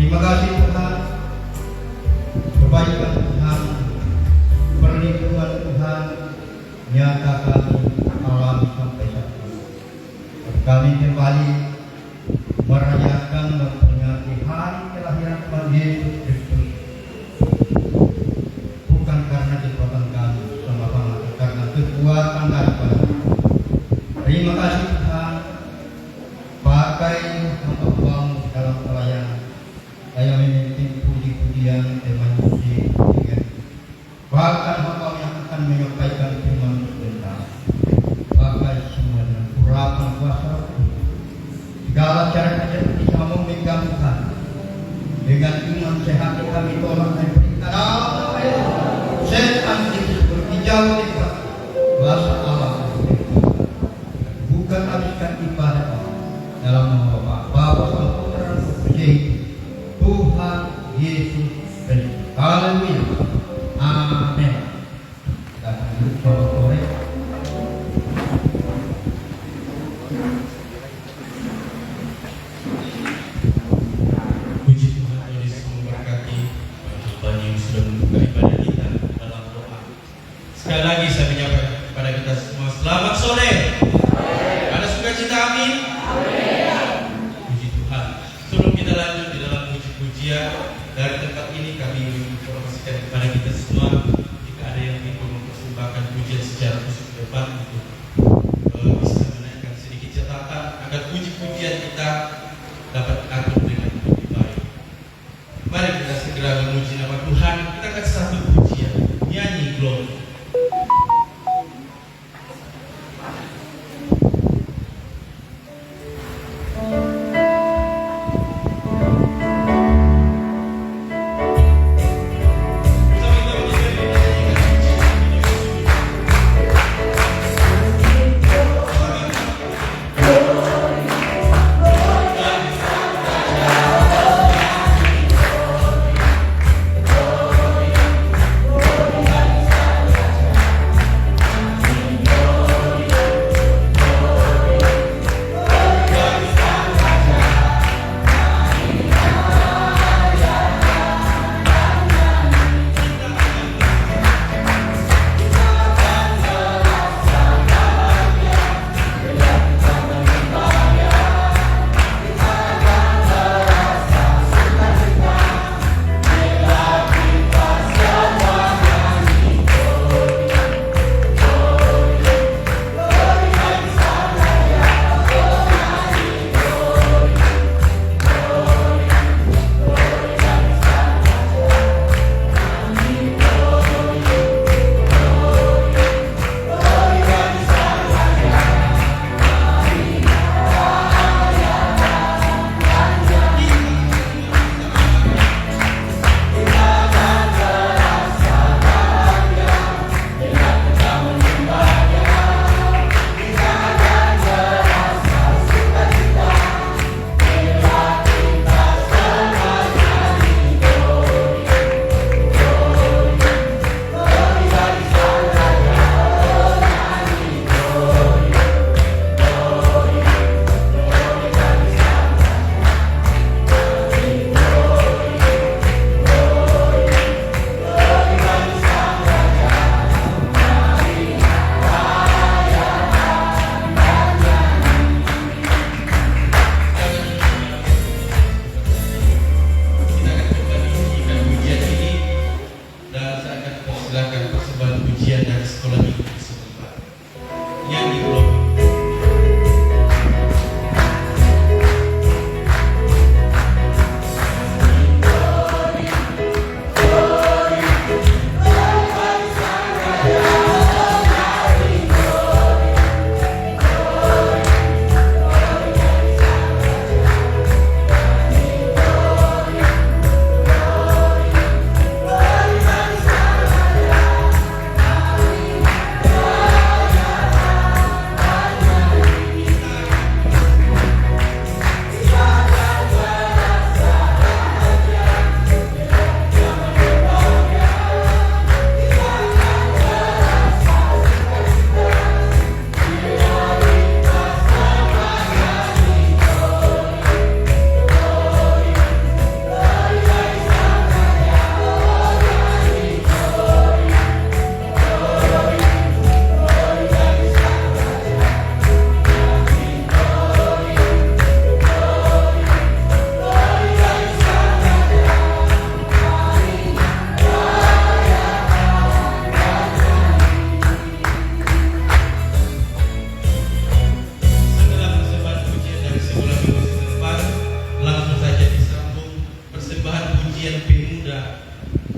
Terima kasih Tuhan, kebaikan Tuhan, perlindungan Tuhan nyata kami alami sampai saat ini. Kami kembali merayakan memperingati hari kelahiran Tuhan Yesus Kristus, bukan karena kekuatan kami semata, karena kekuatan daripada. Terima kasih Tuhan, pakai hamba-Mu dalam pelayanan. Saya memimpin puji-pujian teman musik, bahkan hamba yang akan menyampaikan firman sebentar. Pakai semua dengan urapan kuasa segala cara saja bisa memegang Tuhan. Dengan iman sehat kami tolak dan perintah dalam nama Yesus. Setan itu berhijau dekat bahasa Allah. Bukan habiskan ibadah dalam nama Bapa, Sang Putra, dan Roh Kudus. Tuhan Yesus Kristus. Haleluya. Amin. Kita lanjut sore. Puji Tuhan, Tuhan Yesus memberkati Tuhan yang sudah membuka ibadah kita dalam doa. Sekali lagi saya menyampaikan kepada kita semua, selamat sore. Ada sukacita, amin. Puji Tuhan. Sebelum kita lanjut di dalam puji-pujian dari tempat ini, kami informasikan kepada kita semua, jika ada yang ingin mempersembahkan pujian secara khusus ke depan, untuk bisa menaikkan sedikit catatan agar puji-pujian kita dapat diatur dengan lebih baik. Mari kita segera memuji nama Tuhan. Kita akan satu pujian, nyanyi glory. Bersama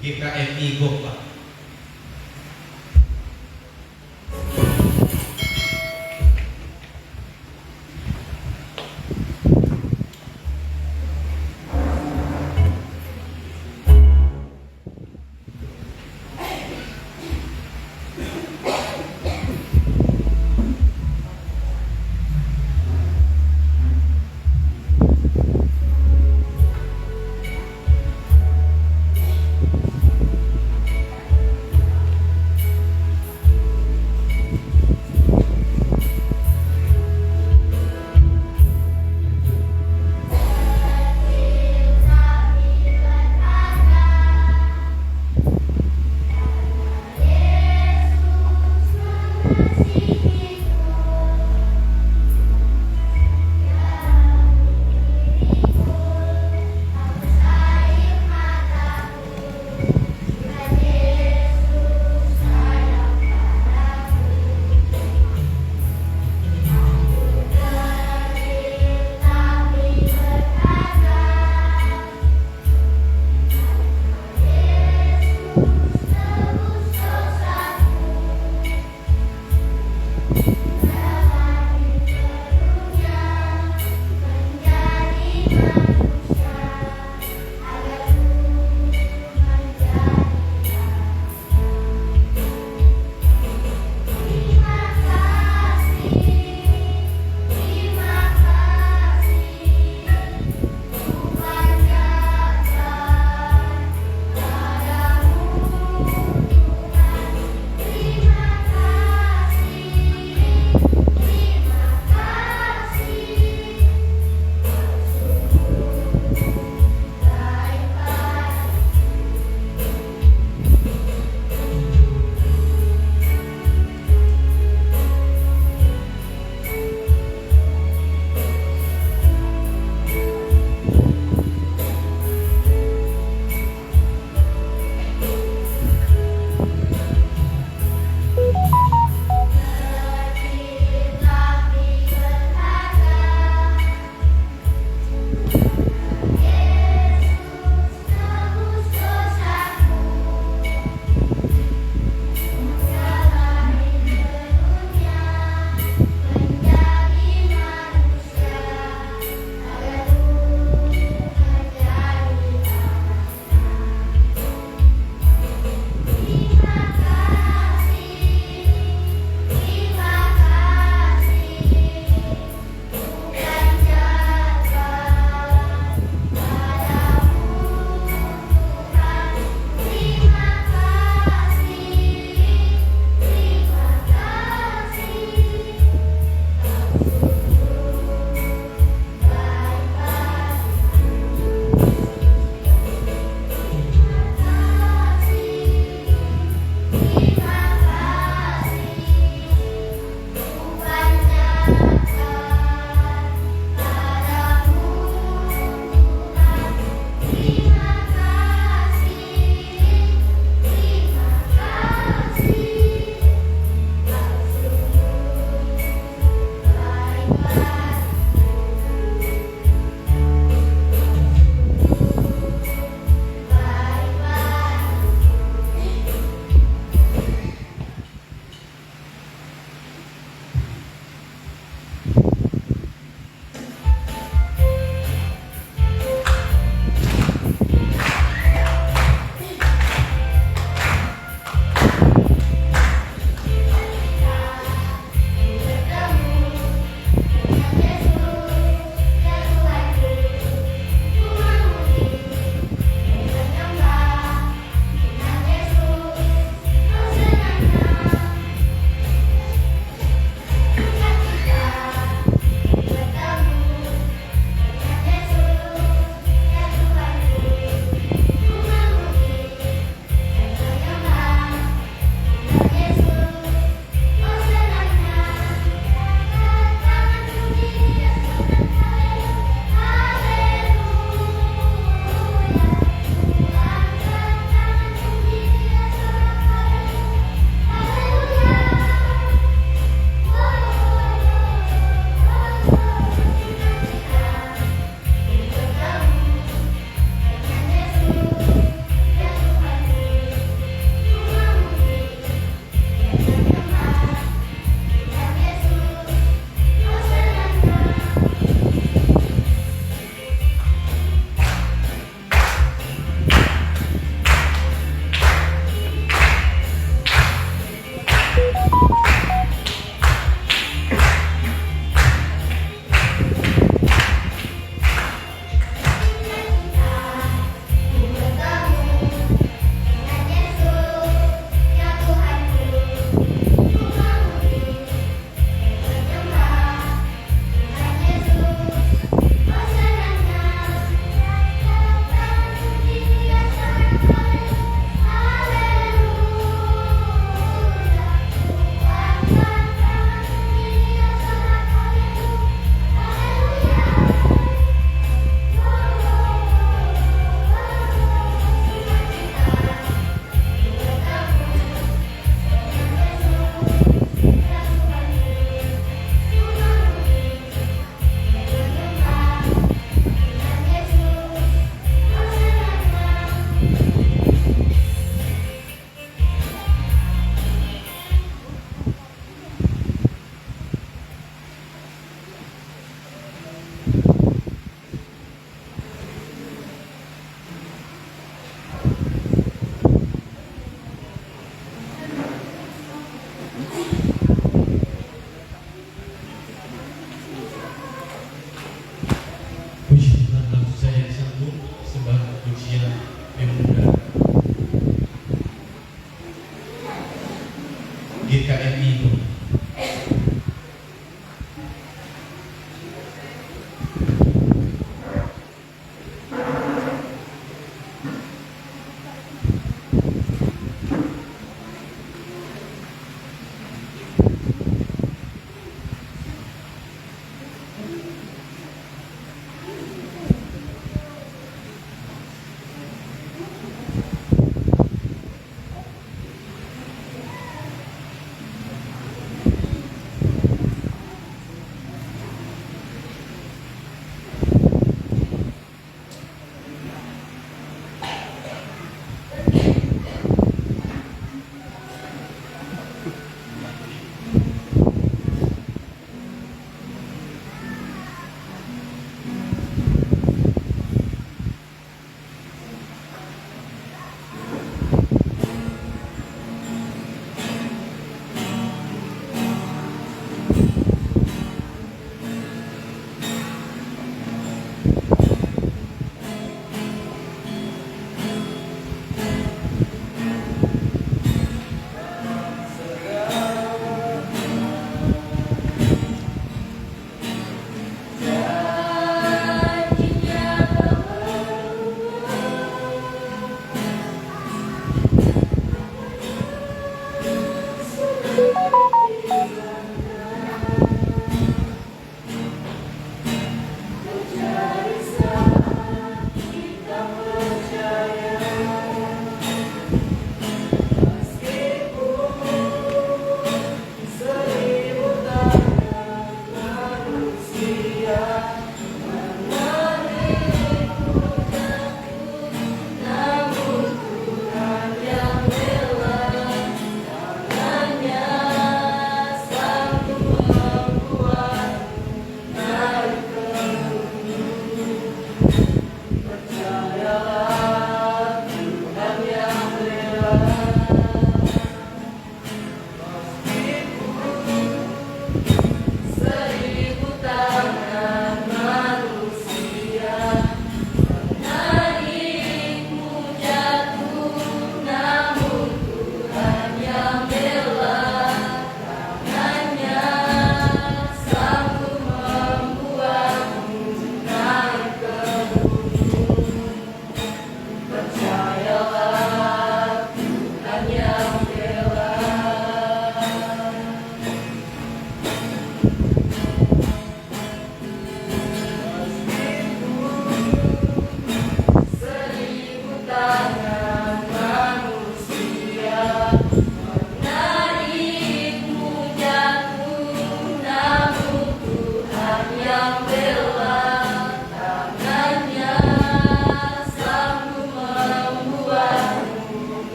GKMI Gopa.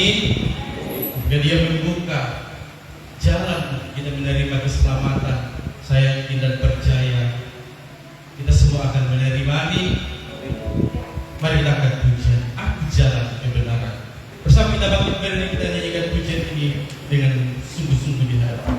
Amin. Dan dia membuka jalan kita menerima keselamatan. Saya yakin dan percaya kita semua akan menerima. Amin. Mari kita angkat pujian, aku jalan kebenaran. Bersama kita bangkit berdiri, kita nyanyikan pujian ini dengan sungguh-sungguh di hati.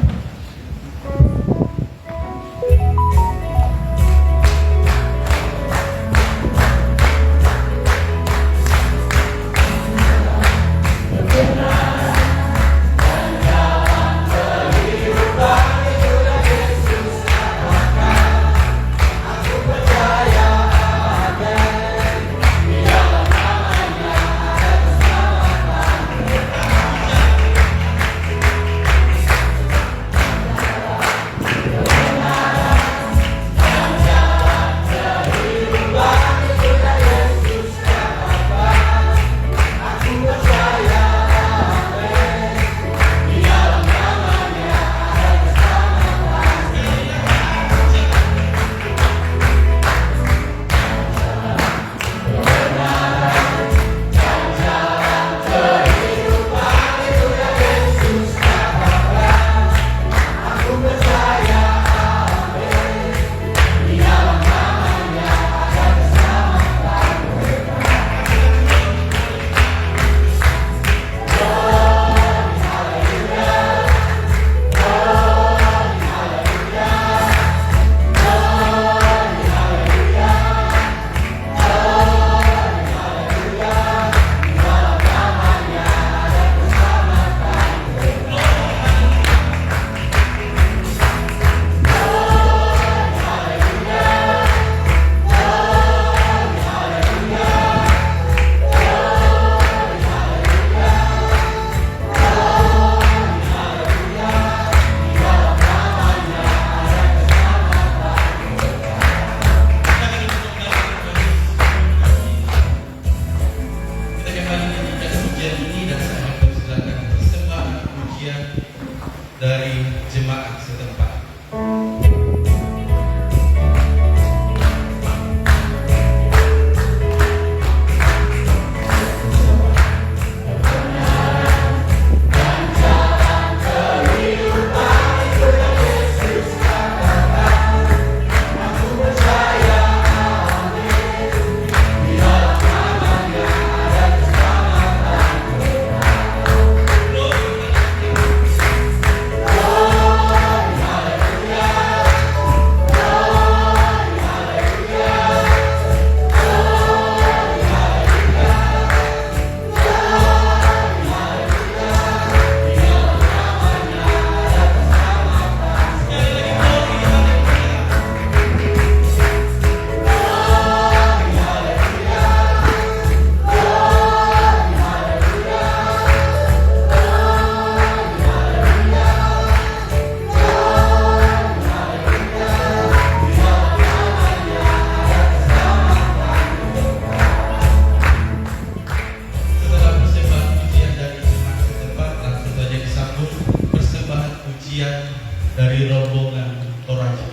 Dari jemaat setempat. Dari rombongan Toraja.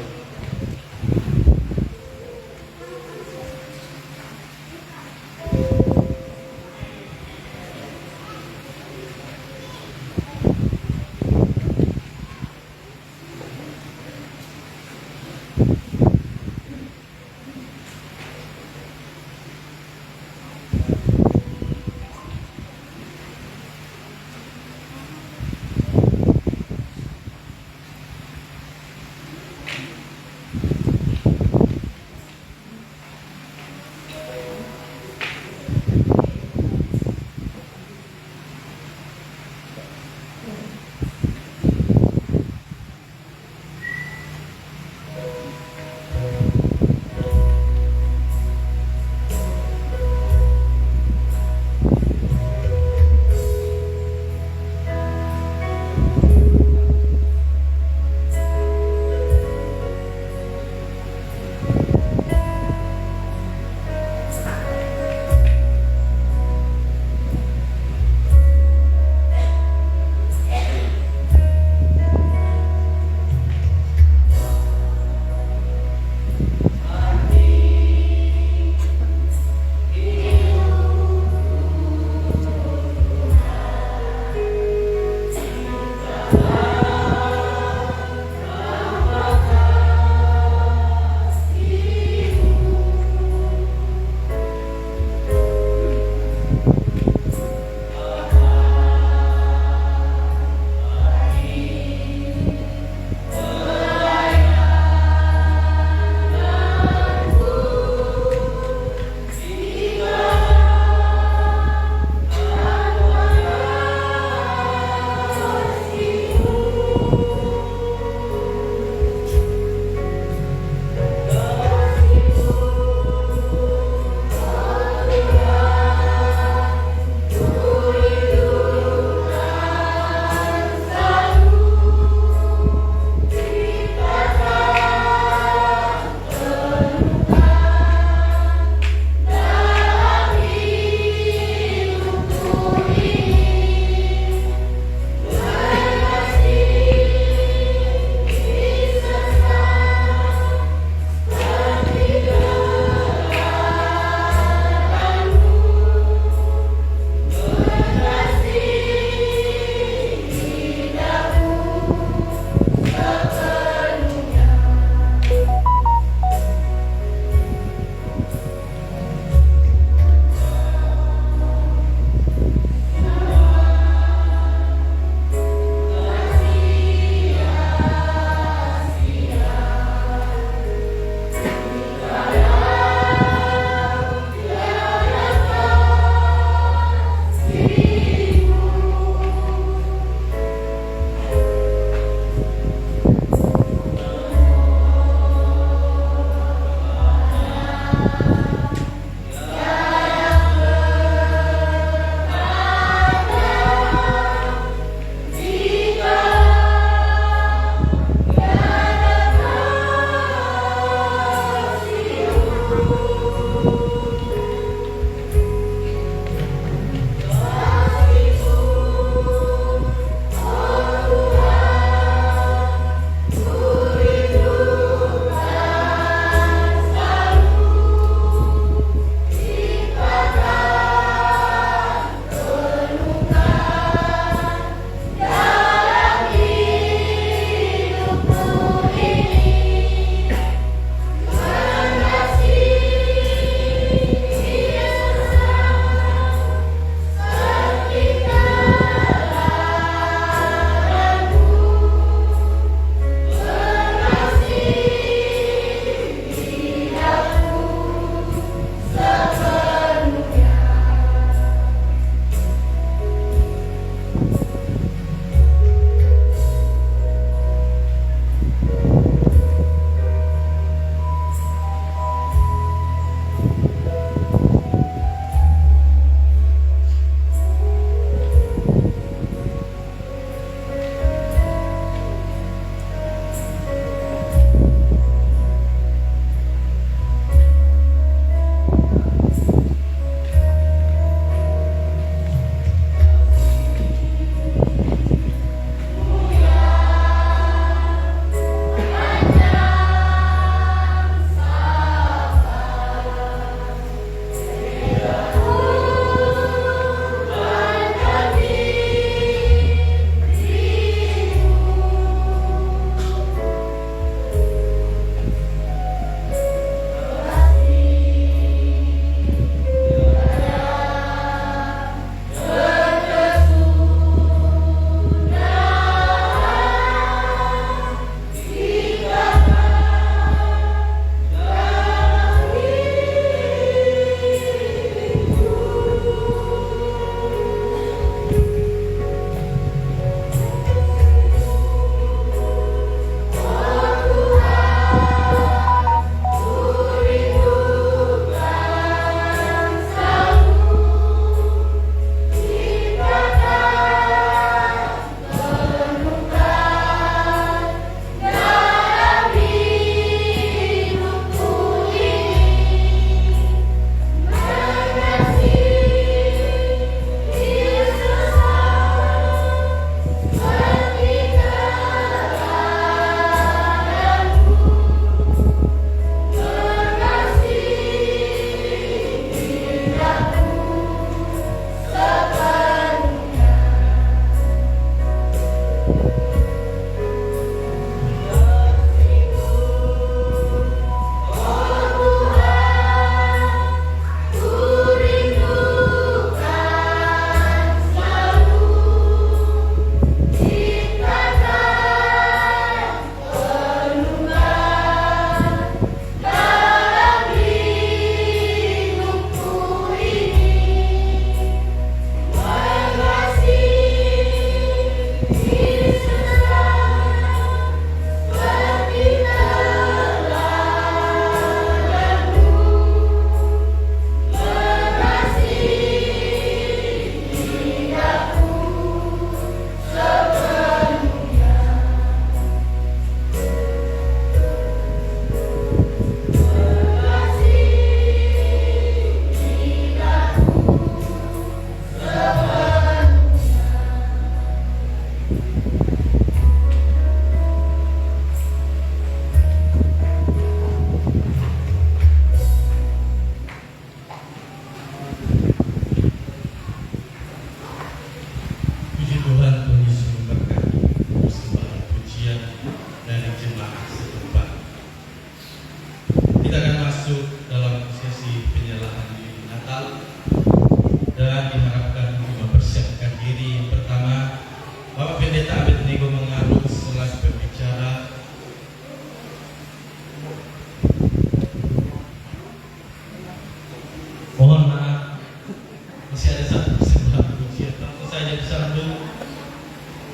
untuk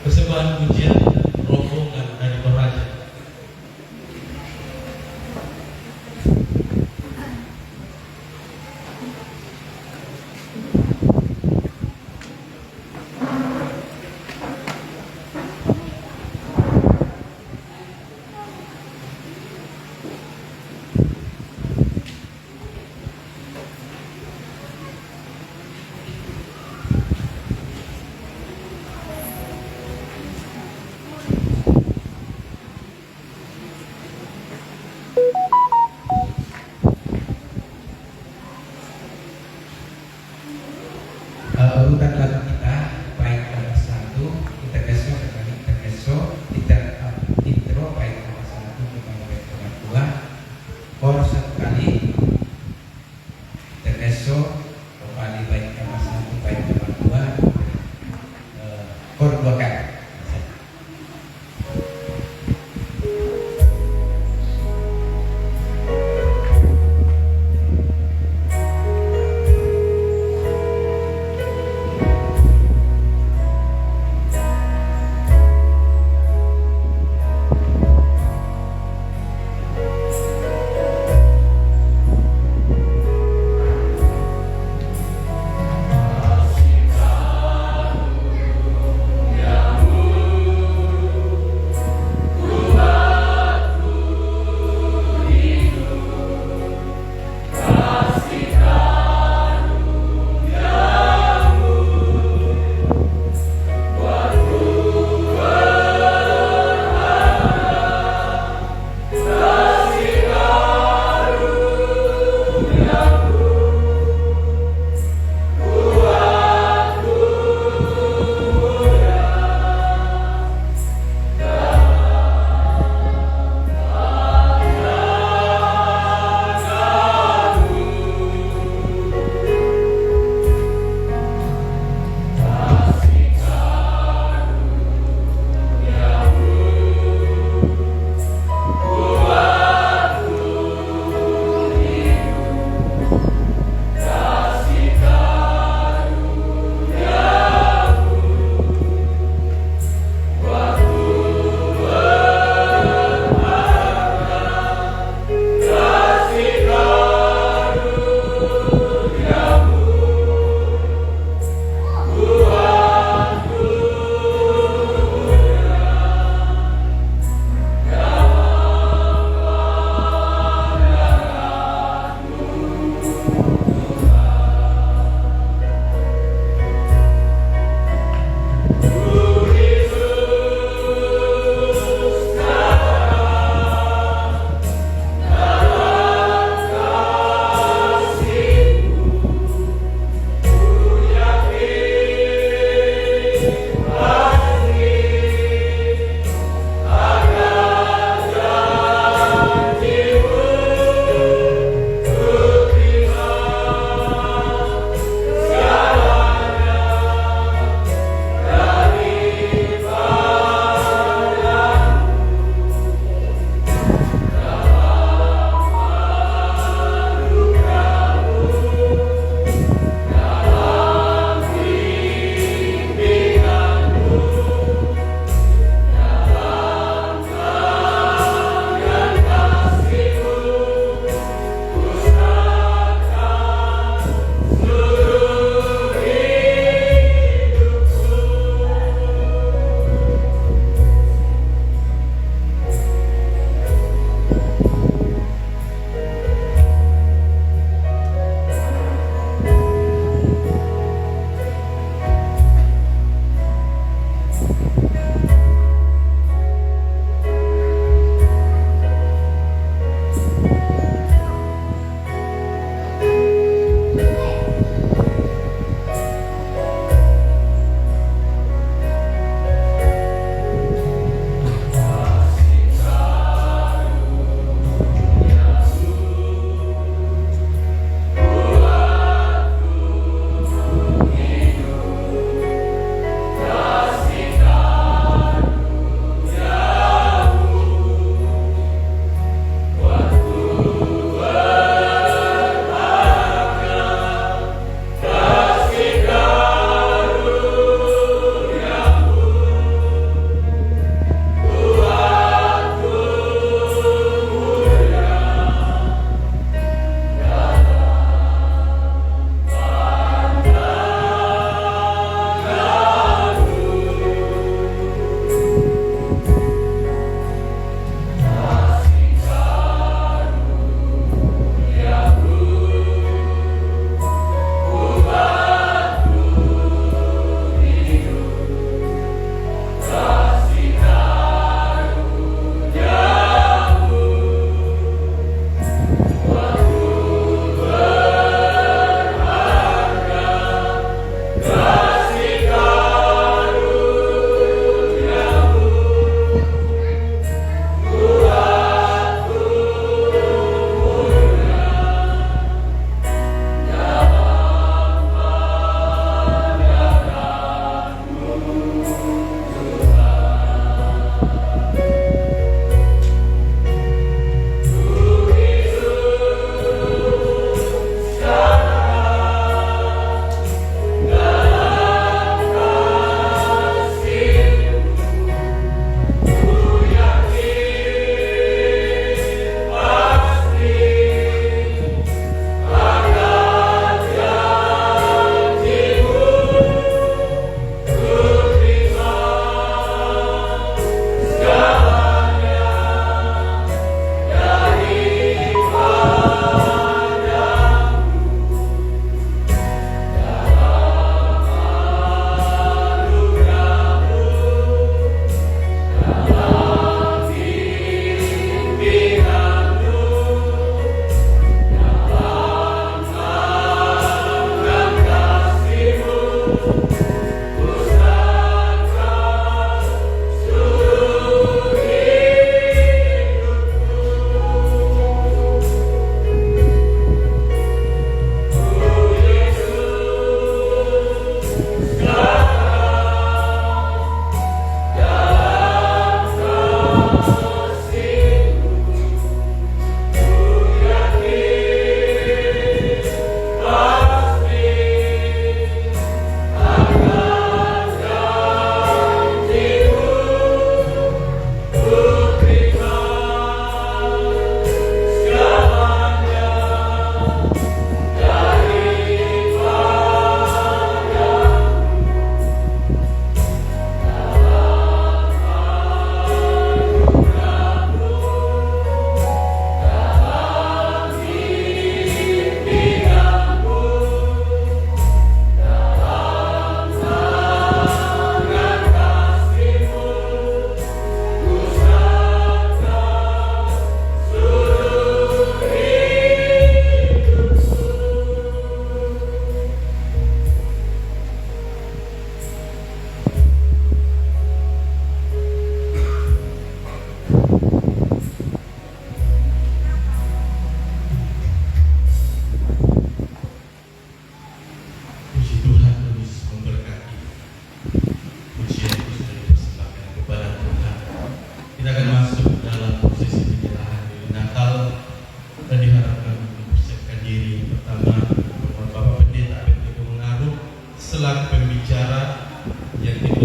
persembahan pujian rombongan dari Toraja. Urutan lagu kita baik nomor 1 kita geso kembali kita geso kita intro baik nomor 1 kembali baik nomor 2 or satu kali kita geso kembali baik nomor 1 baik nomor 2 or 2 kali. Yeah.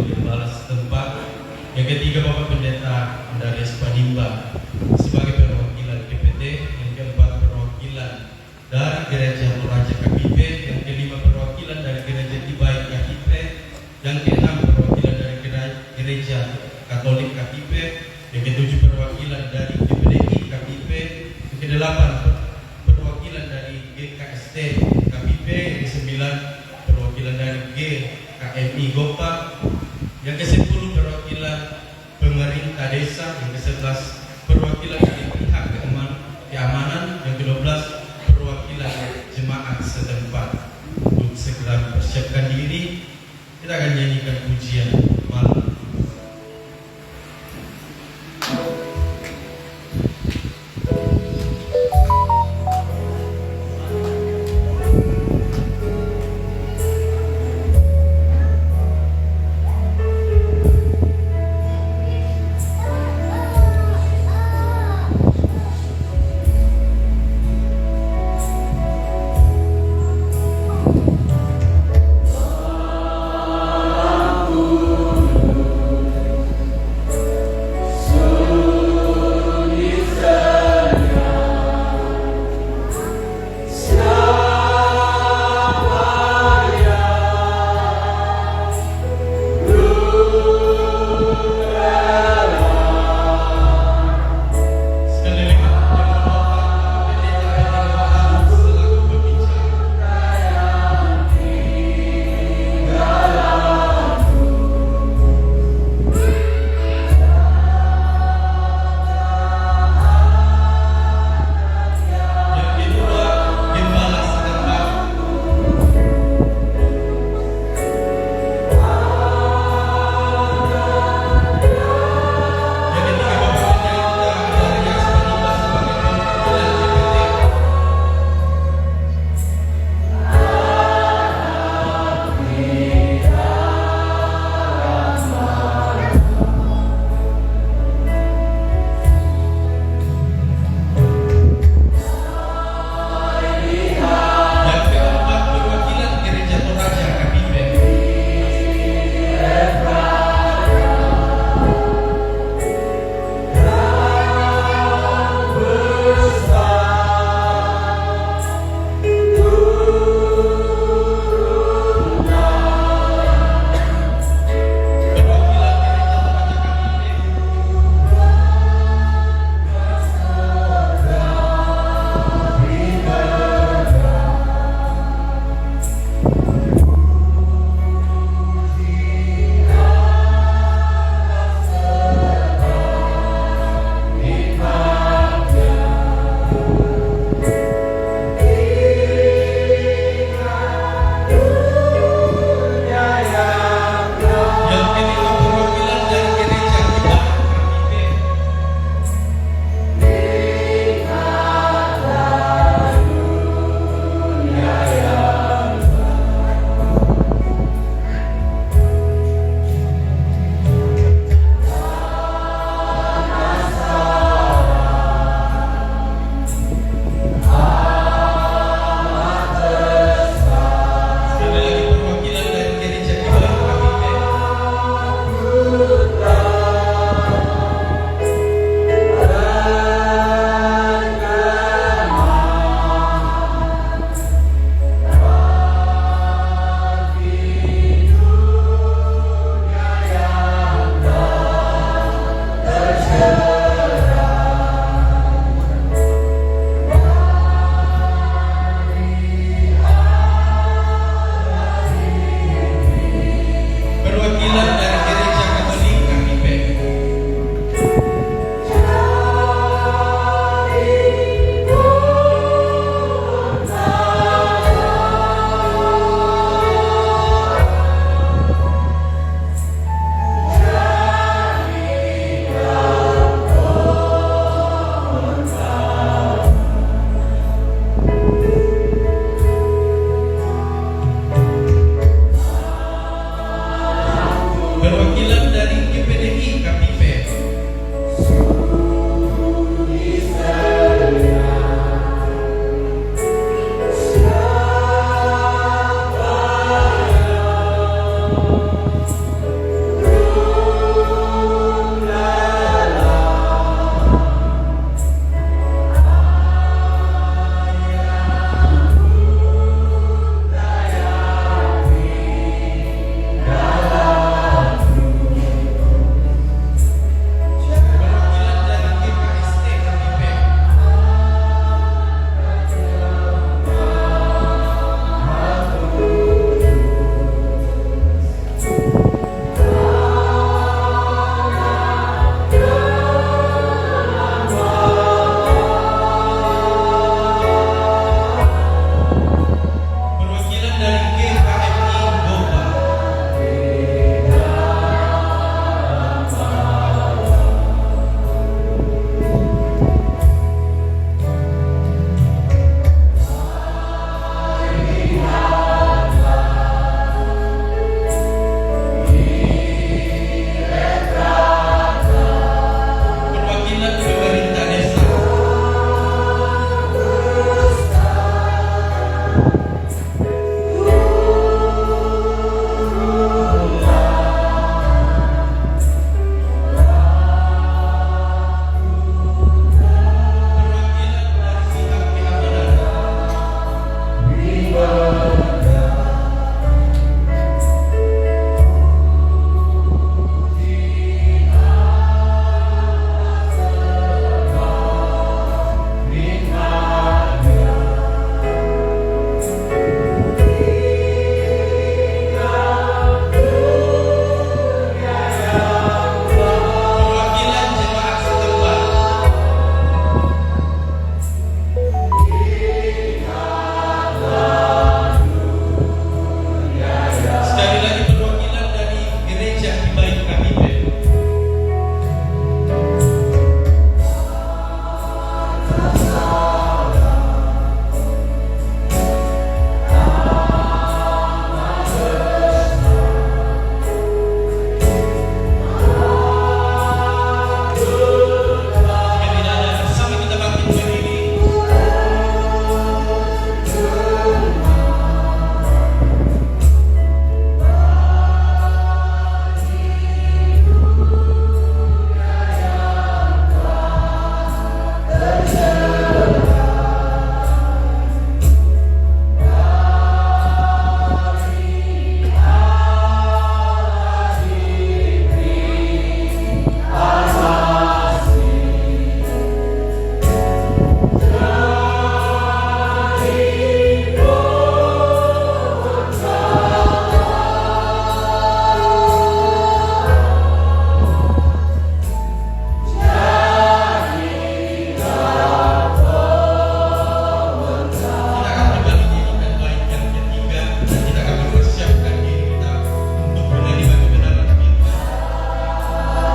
Ibu Gembala setempat. Yang ketiga Bapak Pendeta Andreas Padimba sebagai perwakilan GPT. Yang keempat perwakilan dari Gereja Toraja KPP. Yang kelima perwakilan dari Gereja Tibai KPP. Yang keenam perwakilan dari Gereja Katolik KPP. Yang ketujuh perwakilan dari GPDI KPP. Yang kedelapan perwakilan dari GKST KPP. Yang kesembilan perwakilan dari GKMI Gopak. Yang ke-10 perwakilan pemerintah desa. Yang ke-11 perwakilan dari pihak keamanan. Yang ke-12 perwakilan jemaat setempat. Untuk segera mempersiapkan diri, kita akan nyanyikan pujian malam.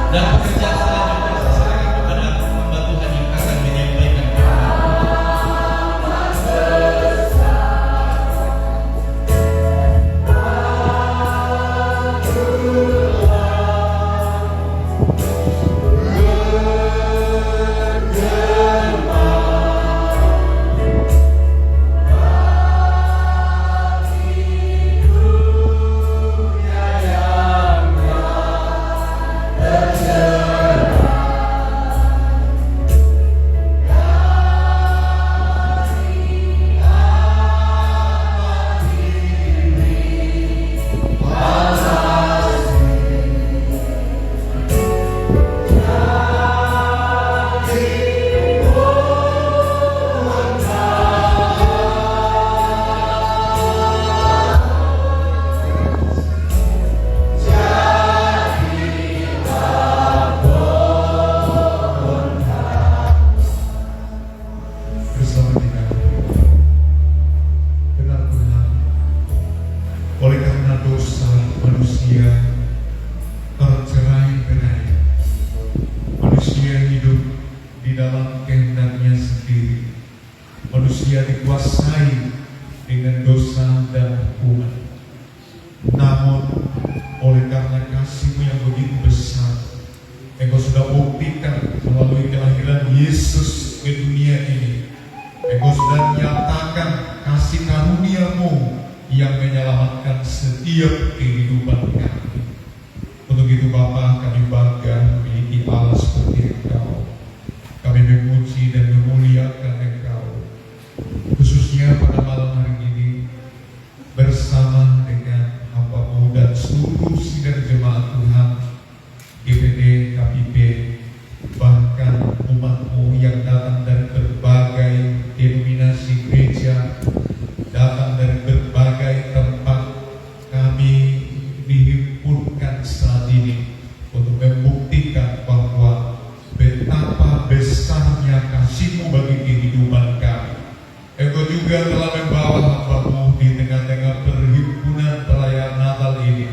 Dan pekerjaan selanjutnya saya serahkan kepada hamba Tuhan yang akan menyampaikan firman. Bersama dengan benar Tuhan, oleh karena dosa manusia tercerai-berai, manusia hidup di dalam kehendaknya sendiri, manusia dikuasai dengan dosa dan hukuman. Namun oleh karena kasih-Mu yang begitu besar, Engkau sudah buktikan melalui kelahiran Yesus ke dunia ini. Engkau sudah nyatakan kasih karunia-Mu yang menyelamatkan setiap kehidupan kami. Untuk itu Bapa, kami bangga memiliki Allah seperti Engkau. Kami memuji dan memuliakan Engkau, khususnya pada malam hari ini bersama dengan hamba-Mu dan seluruh sidang jemaat Tuhan, GPD, KPP, bahkan umat-Mu yang datang dari berbagai denominasi gereja, datang dari berbagai tempat. Kami dihimpunkan saat ini untuk membuktikan bahwa betapa besarnya kasih-Mu bagi kehidupan kami. Engkau juga telah membawa hamba-Mu di tengah-tengah perhimpunan perayaan Natal ini.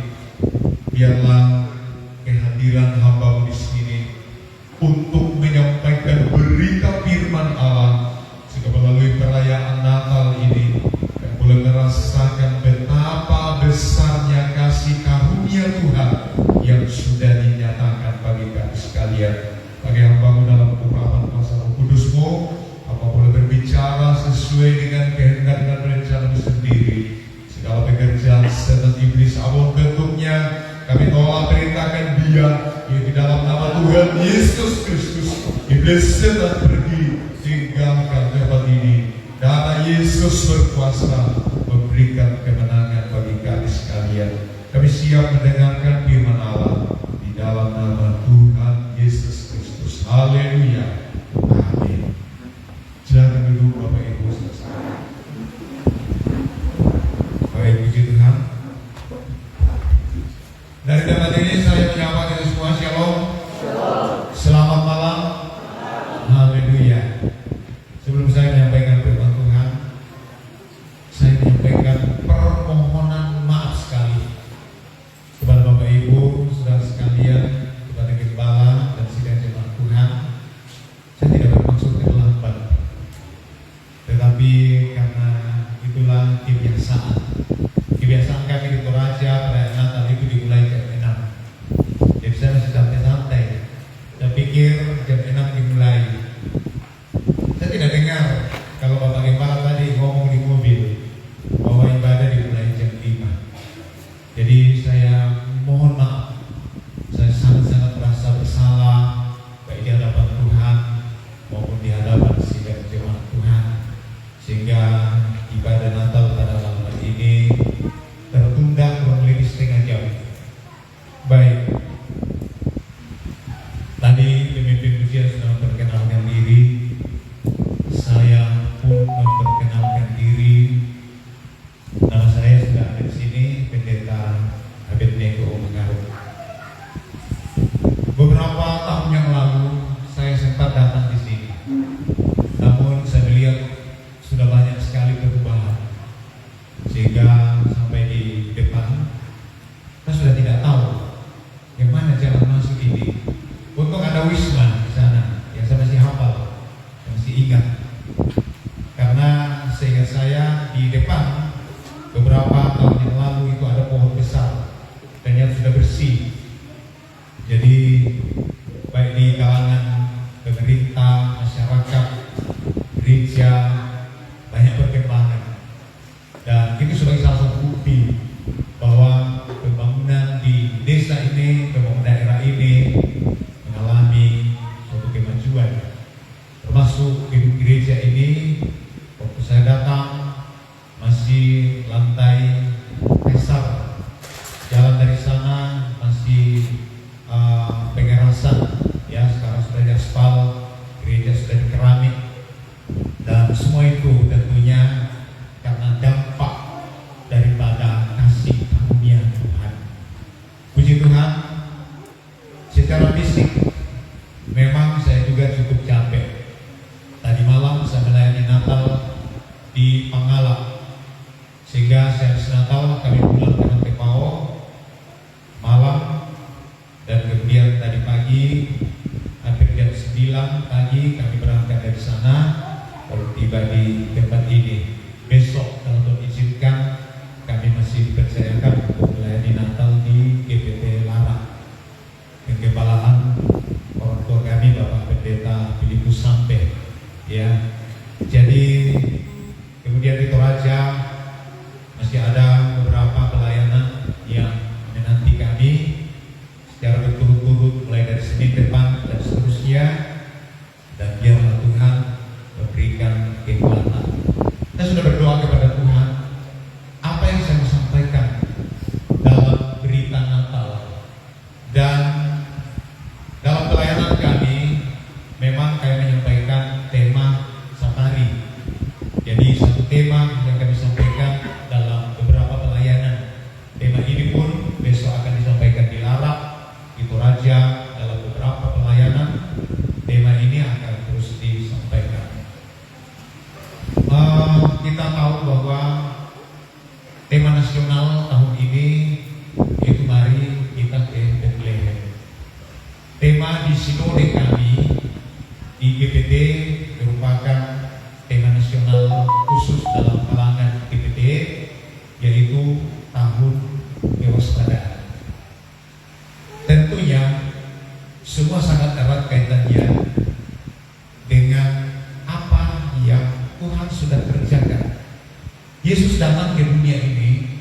Biarlah kehadiran hamba-Mu di sini untuk menyampaikan berita firman Allah, sehingga melalui perayaan Natal ini kami boleh merasakan betapa besarnya kasih karunia Tuhan yang sudah dinyatakan bagi kami sekalian. Bagi hamba-Mu dalam urapan kuasa Roh Kudus-Mu, apa boleh berbicara sesuai dengan kehendak dan rencana-Mu sendiri. Segala pekerjaan setan iblis apapun bentuknya, kami tolak, perintahkan dia, yaitu dalam nama Tuhan Yesus Kristus. Iblis setan pergi, tinggalkan tempat ini. Karena Yesus berkuasa memberikan kemenangan bagi kami sekalian. Kami siap mendengarkan firman Allah di dalam nama Tuhan Yesus Kristus. Haleluya. Amin. Silakan duduk Bapak Ibu sekalian. Baik, puji Tuhan. Dari tempat ini saya menyapa kita semua. Shalom. Selamat malam. Haleluya. Sebelum saya menyampaikan firman Tuhan, saya menyampaikan permohonan maaf sekali kepada Bapak Ibu, saudara sekalian, kepada gembala dan sidang jemaat Tuhan. Saya tidak bermaksud terlambat, tetapi karena itulah kebiasaan. Kebiasaan kami di Toraja perayaan Natal itu dimulai jam 6. Jadi saya masih santai-santai. Saya pikir jam 6 dimulai. Saya tidak dengar kalau Bapak Gembala tadi ngomong di mobil bahwa ibadah dimulai jam 5. Jadi saya mohon maaf. Saya sangat-sangat merasa bersalah baik di hadapan Tuhan maupun di hadapan sidang jemaat Tuhan, sehingga ibadah Natal pada malam hari ini tertunda kurang lebih setengah jam. Baik, tadi pemimpin Jadi baik di kalangan pemerintah, masyarakat, gereja banyak perkembangan, dan itu sebagai salah satu bukti bahwa pembangunan di desa ini, pembangunan daerah ini mengalami suatu kemajuan. Termasuk gedung gereja ini, waktu saya datang masih lantai kasar, jalan dari sana masih pengerasan, ya sekarang sudah diaspal, gereja sudah dikeramik, dan semua itu tentunya karena dampak daripada kasih karunia Tuhan. Puji Tuhan, secara fisik memang saya juga cukup capek. Tadi malam saya melayani Natal di Pangalap, sehingga saya habis Natal kami pulang ke Rantepao malam, dan kemudian tadi pagi hampir jam 9 pagi kami berangkat dari sana, baru tiba di tempat ini. Besok kalau Tuhan izinkan kami masih dipercayakan untuk melayani Natal di GPT Lara, penggembalaan orang tua kami Bapak Pendeta Filipus Sampe, ya. Jadi kemudian di Toraja masih ada beberapa pelayanan yang menanti kami secara berturut-turut mulai dari Senin depan dan seterusnya, dan biarlah Tuhan memberikan kekuatan. Saya sudah berdoa kepada Tuhan, apa yang saya mau sampaikan dalam berita Natal, dan dalam pelayanan kami memang kami menyampaikan tema safari. Jadi satu tema yang kami sampaikan dalam beberapa pelayanan. Tema ini pun besok akan disampaikan di Larak, di Toraja, dalam beberapa pelayanan. Tema ini akan terus disampaikan. Kita tahu bahwa tema nasional tahun ini yaitu mari kita ke Bethlehem. Tema di sinode kami di GPT merupakan tema nasional khusus dalam kalangan GPT, yaitu tahun kewaspadaan. Tentunya semua sangat erat kaitannya dengan apa yang Tuhan sudah kerjakan. Yesus datang ke dunia ini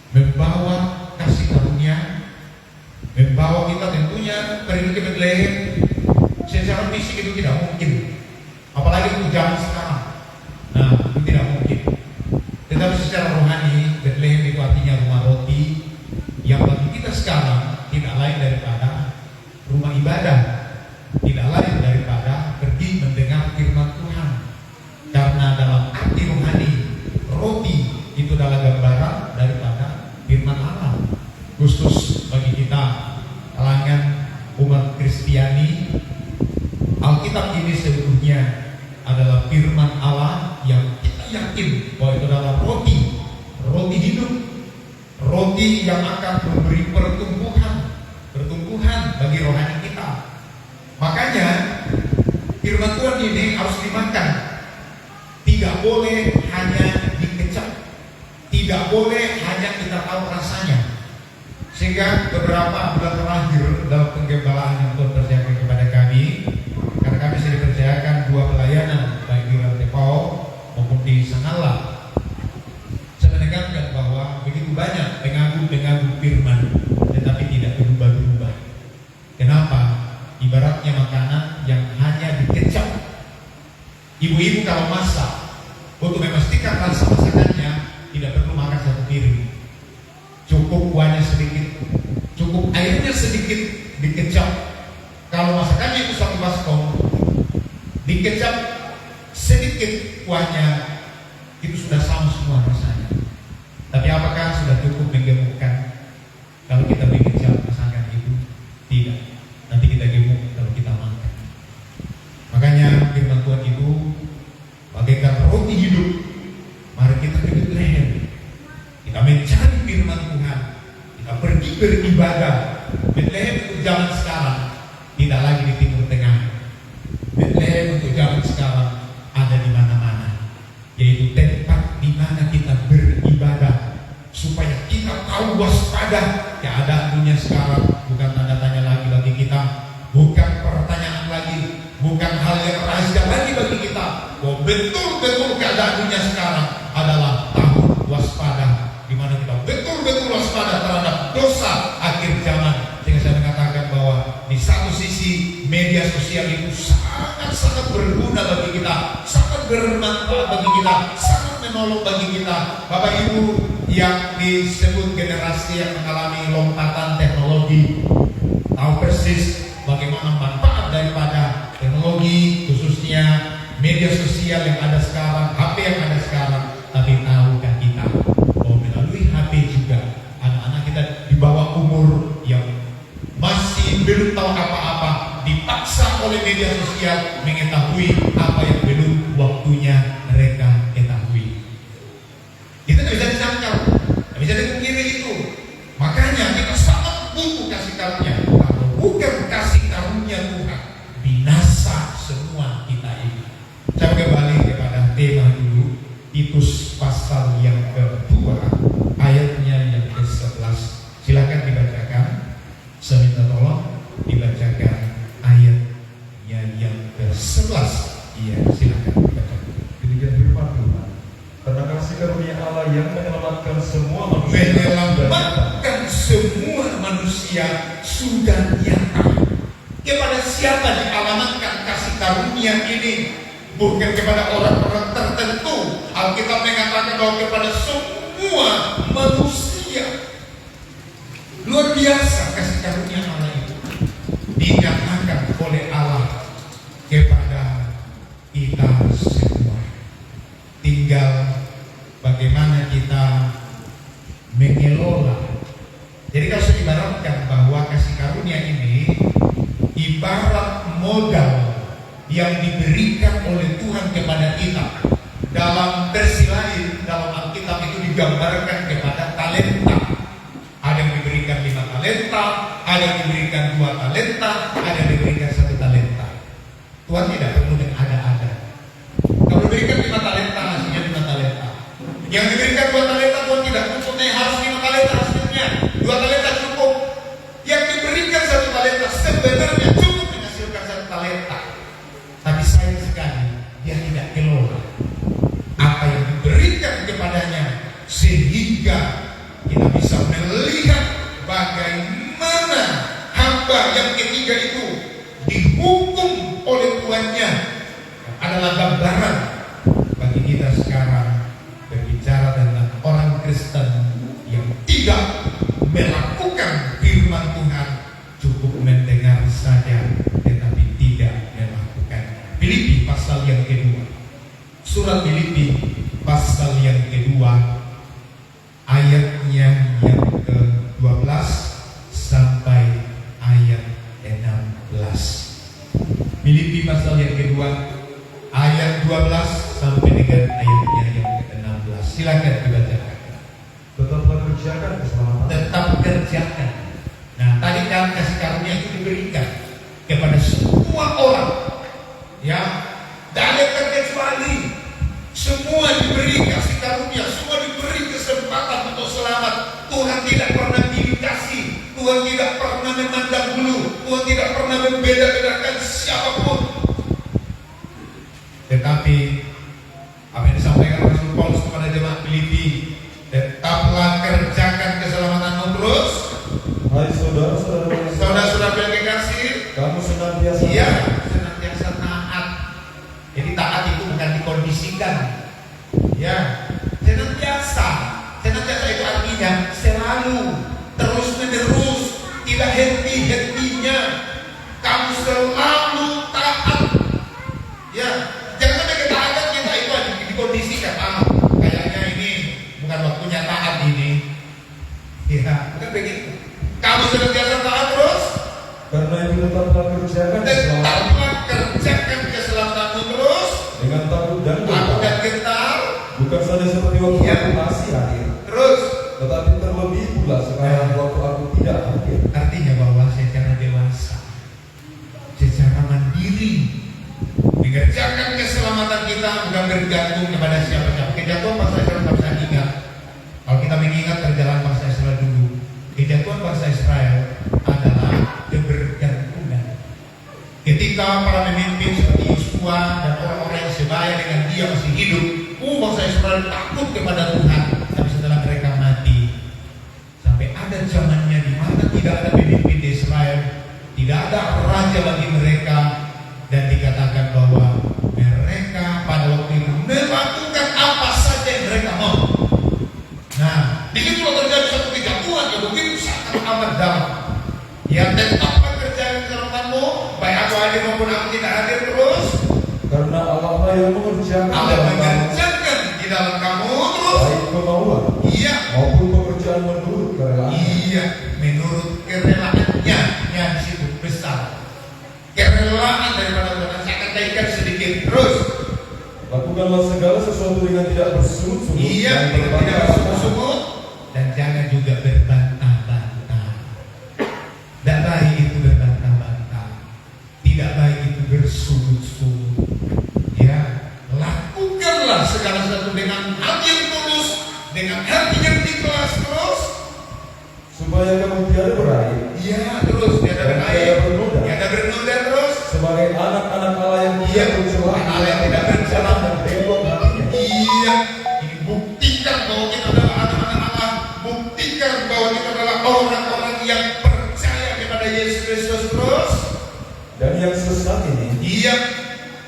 membawa kasih karunia, membawa kita tentunya pergi ke Bethlehem. Secara fisik itu tidak mungkin, apalagi untuk zaman sekarang. Nah, itu tidak mungkin. Tetapi secara rohani, Bethlehem itu artinya rumah roti, yang bagi kita sekarang tidak lain daripada rumah ibadah, tidak lain daripada pergi mendengar firman Tuhan. Karena dalam arti rohani, roti itu adalah gambaran daripada firman Allah. Khusus bagi kita kalangan umat Kristiani, Alkitab ini seluruhnya adalah firman Allah yang kita yakin bahwa itu adalah roti hidup, roti yang akan memberi pertumbuhan bagi rohani kita. Makanya firman Tuhan ini harus dimakan, tidak boleh hanya dikecap, tidak boleh hanya kita tahu rasanya. Sehingga beberapa bulan terakhir dalam penggembalaan yang Tuhan percayakan kepada kami, karena kami sudah dipercayakan 2 pelayanan baik di Rantepao maupun di Sangalla, saya menekankan bahwa begitu banyak pengagung firman tetapi tidak berubah-ubah. Kenapa? Ibaratnya makanan yang hanya dikecap. Ibu-ibu kalau masak, untuk memastikan rasa masakannya tidak perlu makan 1 piring, cukup kuahnya sedikit, cukup airnya sedikit dikecap. Kalau masakannya itu 1 baskom, dikecap sedikit kuahnya, itu sudah sama semua rasanya. Tapi apakah sudah cukup menggemukkan kalau kita mengecap masakan itu? Tidak. Nanti kita gemuk kalau kita makan. Makanya firman Tuhan itu bagaikan roti hidup. Mari kita ke Bethlehem, kita mencari firman Tuhan, kita pergi beribadah. Bethlehem untuk zaman sekarang tidak lagi di Timur Tengah. Bethlehem untuk zaman sekarang ada di mana-mana, yaitu tempat di mana kita beribadah, supaya kita tahu waspada keadaan dunia sekarang bukan tanda tanya betul-betul keadaan dunia sekarang adalah tahun waspada, di mana kita betul-betul waspada terhadap dosa akhir zaman. Sehingga saya mengatakan bahwa di satu sisi media sosial itu sangat-sangat berguna bagi kita, sangat bermanfaat bagi kita, sangat menolong bagi kita. Bapak Ibu yang disebut generasi yang mengalami lompatan teknologi tahu persis bagaimana manfaat daripada teknologi, khususnya media sosial yang ada sekarang, HP yang ada sekarang. Tapi tahukah kita bahwa melalui HP juga anak-anak kita di bawah umur yang masih belum tahu apa-apa dipaksa oleh media sosial mengetahui apa yang belum waktunya mereka ketahui. Kita tidak bisa disangkal, tidak bisa dipungkiri itu. Makanya kita sangat butuh kasih karunia. Kalau bukan kasih karunia Tuhan, binasa semua kita ini. Saya kembali kepada tema dulu, Titus pasal yang kedua, ayatnya yang ke-11. Silakan dibacakan. Saya minta tolong dibacakan ayatnya yang ke-11. Iya, silakan dibacakan. Demikian firman Tuhan. Karena kasih karunia Allah yang menyelamatkan semua manusia, Menyelamatkan semua manusia sudah nyata. Kepada siapa dialamatkan kasih karunia ini? Bukan kepada orang-orang tertentu. Alkitab mengatakan bahwa kepada semua manusia. Luar biasa kasih karunia Allah itu dinyatakan oleh Allah kepada kita semua. Tinggal bagaimana kita mengelola. Jadi kalau saya ibaratkan bahwa kasih karunia ini ibarat modal yang diberikan oleh Tuhan kepada kita. Dalam versi lain, dalam Alkitab itu digambarkan kepada talenta. Ada yang diberikan 5 talenta, ada yang diberikan 2 talenta, ada yang diberikan 1 talenta. Tuhan tidak perlu dengan ada-ada. Kalau diberikan 5 talenta, hasilnya 5 talenta. Yang diberikan 2 talenta, Tuhan tidak cukup, harus 5 talenta hasilnya. 2 talenta cukup. Yang diberikan 1 talenta sebenarnya cukup menghasilkan 1 talenta. Tapi sayang sekali dia tidak kelola apa yang diberikan kepadanya, sehingga kita bisa melihat bagaimana hamba yang ketiga itu dihukum oleh tuannya. Adalah gambaran bagi kita sekarang berbicara tentang orang Kristen yang tidak melakukan firman Tuhan, cukup mendengar saja tetapi tidak melakukan. Filipi pasal yang kedua, surat Filipi pasal yang kedua, ayatnya yang ke-12 sampai ayat 16. Filipi pasal yang kedua, ayat 12 sampai dengan ayatnya yang ke-16. Silakan dibacakan. tetaplah kerjakan keselamatan. Tetap kerjakan. Nah, tadi kan kasih karunia itu diberikan kepada semua orang, ya, tidak terkecuali. Semua diberi kasih karunia, semua diberi kesempatan untuk selamat. Tuhan tidak pernah pilih kasih, Tuhan tidak pernah memandang bulu, Tuhan tidak pernah membeda-bedakan siapapun. Tetapi apa yang disampaikan Rasul Paulus kepada jemaat Filipi, tetaplah kerjakan keselamatanmu terus. Hai saudara-saudara, Saudara-saudara yang kekasih, kamu senantiasa iya, senantiasa taat. Jadi taat itu bukan dikondisikan, ya, senantiasa. Senantiasa itu artinya selalu, terus menerus, tidak henti-hentinya. Kamu selalu taat, ya. Jangan sampai ketaatan kita itu dikondisikan. Kayaknya ini bukan waktunya taat ini, ya, bukan begitu. Kamu senantiasa taat terus. karena itu tetaplah kerjakan keselamatan Tetaplah kerjakan keselamatanmu terus dengan takut dan takut dan gentar, gentar. bukan saja seperti waktu Ya. aku masih hadir, Terus tetapi terlebih pula sekarang waktu aku tidak hadir. artinya bahwa secara dewasa, secara mandiri mengerjakan keselamatan kita, bukan bergantung kepada siapa-siapa. Kejatuhan bangsa Israel tak bisa ingat. Kalau kita mengingat perjalanan bangsa Israel dulu, kejatuhan bangsa Israel adalah kebergantungan. Ketika para pemimpin seperti Yosua dan orang-orang yang sebaya dengan dia dia masih hidup, bangsa Israel takut kepada Tuhan. Tapi setelah mereka mati, sampai ada zamannya di mana tidak ada pemimpin di Israel, tidak ada raja bagi mereka, dan dikatakan bahwa mereka pada waktu itu melakukan apa saja yang mereka mau. Nah, begitulah terjadi satu kejatuhan yang begitu sangat amat dalam. Yang tetap bekerja dalam kamu, baik aku hadir maupun aku tidak hadir terus. Karena Allah lah yang mengerjakan Allah dalam kamu, mengerjakan di dalam kamu terus. baik kemauan Iya, maupun pekerjaan menurut kerelaan. iya, menurut kerelaannya yang di situ besar. Kerelaan daripada Tuhan. Saya akan kaitkan sedikit terus. Lakukanlah segala sesuatu dengan tidak bersungut-sungut Iya, dan dengan tidak berbantah-bantah. bersungguh-sungguh dan jangan juga berbantah-bantah. Tidak baik itu berbantah-bantah. Tidak baik itu bersungut-sungut. Ya, lakukanlah segala sesuatu dengan hati yang tulus, dengan hati yang ikhlas terus. supaya kamu tiada beraib Iya, terus tiada dan beraib, tiada bernoda, tiada bernoda terus. sebagai anak-anak Allah yang Iya, tidak bercela, Allah yang tidak bercela dan bebas hatinya. Iya, ini buktikan bahwa kita adalah anak-anak Allah. Buktikan bahwa kita adalah orang-orang yang percaya kepada Yesus Kristus terus. Dan yang sesat ini, Iya,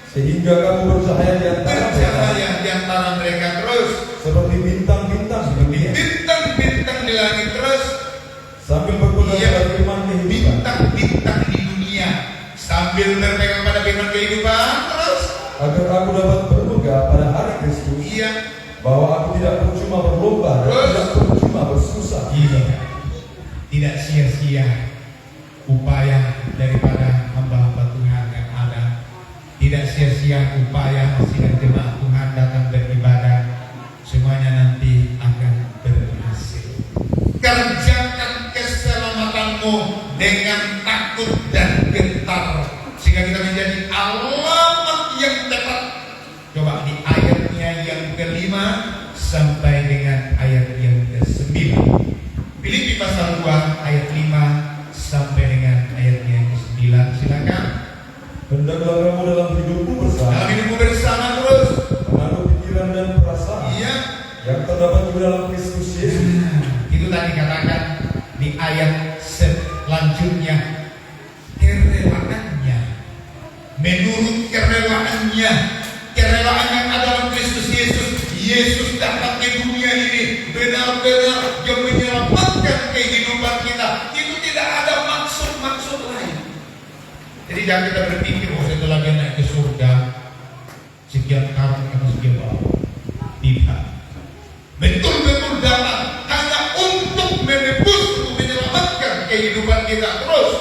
sehingga kamu bercahaya di antara mereka bercahaya di antara mereka terus. seperti bintang-bintang di dunia, Bintang-bintang di langit terus. sambil berpegang Iya, pada firman kehidupan, bintang-bintang di dunia sambil berpegang pada firman kehidupan terus. agar aku dapat bermegah pada hari Kristus, Iya, bahwa aku tidak percuma berlomba dan Terus. tidak percuma bersusah. iya, tidak sia-sia upaya daripada hamba-hamba Tuhan yang ada. Tidak sia-sia upaya sidang jemaat Tuhan datang beribadah. Semuanya nanti akan berhasil. Kerjakan keselamatanmu dengan takut dan gentar, sehingga kita menjadi alamat yang tepat. Coba di ayatnya yang kelima sampai dengan ayat yang ke-9. Filipi pasal 2 ayat 5 sampai dengan ayat yang ke-9. Silakan. Hendaklah kamu dalam hidupmu bersama Dalam hidupmu bersama terus. mengandung pikiran dan perasaan Iya. yang terdapat juga dalam Kristus Yesus. Itu tadi katakan di ayat selanjutnya, kerelaannya, menurut kerelaannya, kerelaan yang ada dalam Kristus Yesus. Yesus datang ke dunia ini benar-benar yang menyelamatkan kehidupan kita. Itu tidak ada maksud-maksud lain. Jadi jangan kita berpikir bahwa setelah dia naik ke surga sekian karun atau sekian bawah. Tidak. Betul-betul datang hanya untuk menebus, untuk menyelamatkan kehidupan kita terus.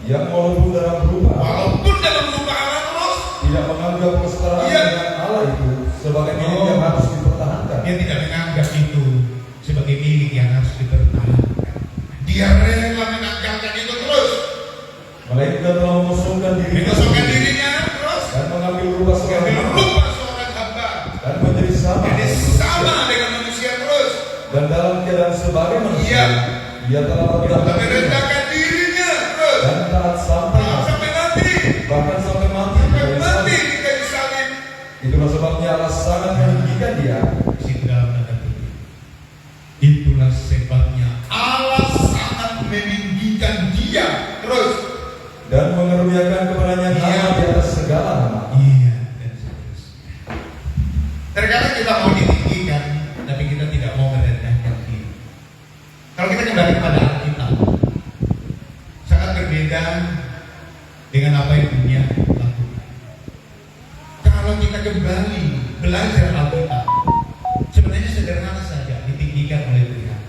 Yang walaupun dalam berupa Walaupun dalam rupa Allah terus, tidak menganggap kesetaraan Iya. dengan Allah itu sebagai milik yang harus dipertahankan. dia tidak menganggap itu sebagai milik yang harus dipertahankan. Dia rela menanggalkan itu terus, Melainkan telah mengosongkan diri mengosongkan dirinya terus, dan mengambil rupa seorang mengambil hamba rupa seorang hamba, dan menjadi sama jadi dengan manusia. sama dengan manusia terus. Dan dalam keadaan sebagai manusia, Iya. ia telah merendahkan diri Merendahkan dirinya terus, dan taat sampai mati, sampai mati, bahkan sampai mati di sampai kayu mati salib. di kayu salib. Itulah sebabnya Allah sangat meninggikan dia Situ dalam tanda kutip. Itulah sebabnya Allah sangat meninggikan dia terus. dan mengeruniakan kepadanya Iya. nama di atas segala nama. Iya, dan seterusnya. Terkadang kita mau ditinggikan, tapi kita tidak mau merendahkan diri. Kalau kita kembali kepada Alkitab, sangat berbeda dengan apa yang dunia lakukan. Kalau kita kembali belajar Alkitab, sebenarnya sederhana saja, ditinggikan oleh Tuhan.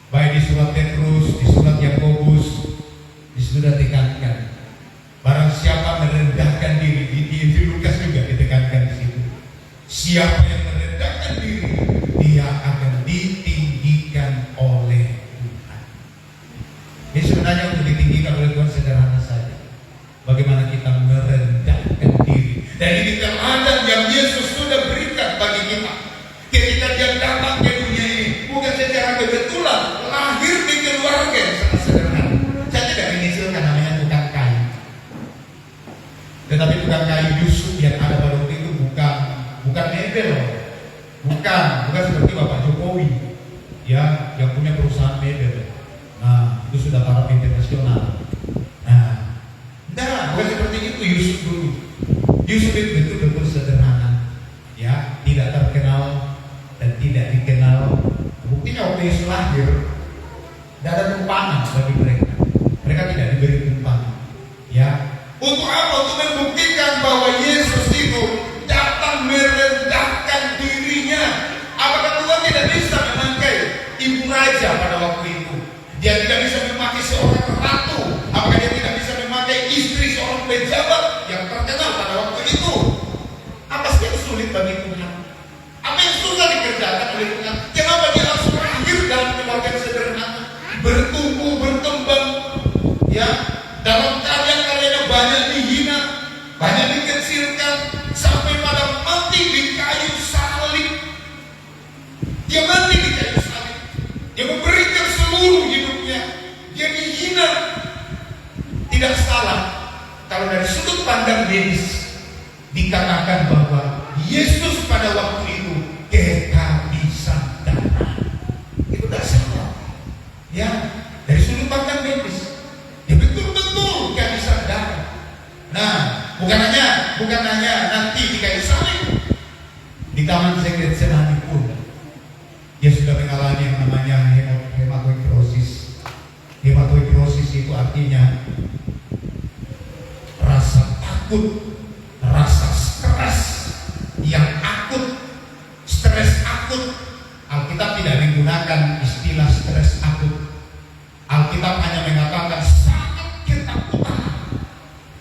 Baik di surat Petrus, di surat Yakobus, di surat ditekankan. Barang siapa merendahkan diri, di Lukas juga ditekankan di situ. Siapa yang merendahkan diri, dia akan ditinggikan oleh Tuhan. Ini sebenarnya untuk ditinggikan oleh Tuhan sederhana saja. Bagaimana kita merendahkan diri. Dan ini teladan yang Yesus sudah berikan bagi kita. Ketika dia datang ke dunia ini, bukan secara kebetulan, lahir di keluarga yang sangat sederhana. Saya tidak mengizinkan namanya tukang kayu. Tetapi tukang kayu Yusuf yang ada pada waktu itu bukan mebel, bukan seperti Bapak Jokowi, ya, yang punya perusahaan mebel. Nah, itu sudah taraf internasional. Nah, bukan seperti itu Yusuf dulu. Yusuf itu betul-betul sederhana, ya, tidak terkenal dan tidak dikenal. Buktinya waktu Yesus lahir, tidak ada tumpangan bagi mereka. Mereka tidak diberi tumpangan, ya. Untuk apa? Untuk membuktikan bahwa Yesus itu datang merendahkan dirinya. Apakah Tuhan tidak bisa memakai ibu raja pada waktu itu? Dia tidak bisa memakai seorang ratu. Apakah dia tidak bisa memakai istri seorang pejabat yang terkenal pada waktu itu? Apa sih yang sulit bagi Tuhan? Apa yang susah dikerjakan oleh Tuhan? Kenapa dia langsung lahir dalam keluarga yang sederhana, bertumbuh, berkembang, ya, dalam karya-karyanya banyak dihina, banyak dikecilkan, sampai pada mati di kayu salib. Dia mati di kayu salib. Dia memberikan seluruh hidupnya. Dia dihina. Tidak salah kalau dari sudut pandang medis dikatakan bahwa Yesus pada waktu itu kehabisan darah. Itu tidak salah, ya, dari sudut pandang medis. Ya betul-betul kehabisan darah. Nah, bukan hanya nanti di kayu salib, di taman Getsemani pun dia sudah mengalami yang namanya hematoidrosis. Hematoidrosis itu artinya rasa takut, rasa stres yang akut, stres akut. Alkitab tidak menggunakan istilah stres akut. Alkitab hanya mengatakan sangat ketakutan.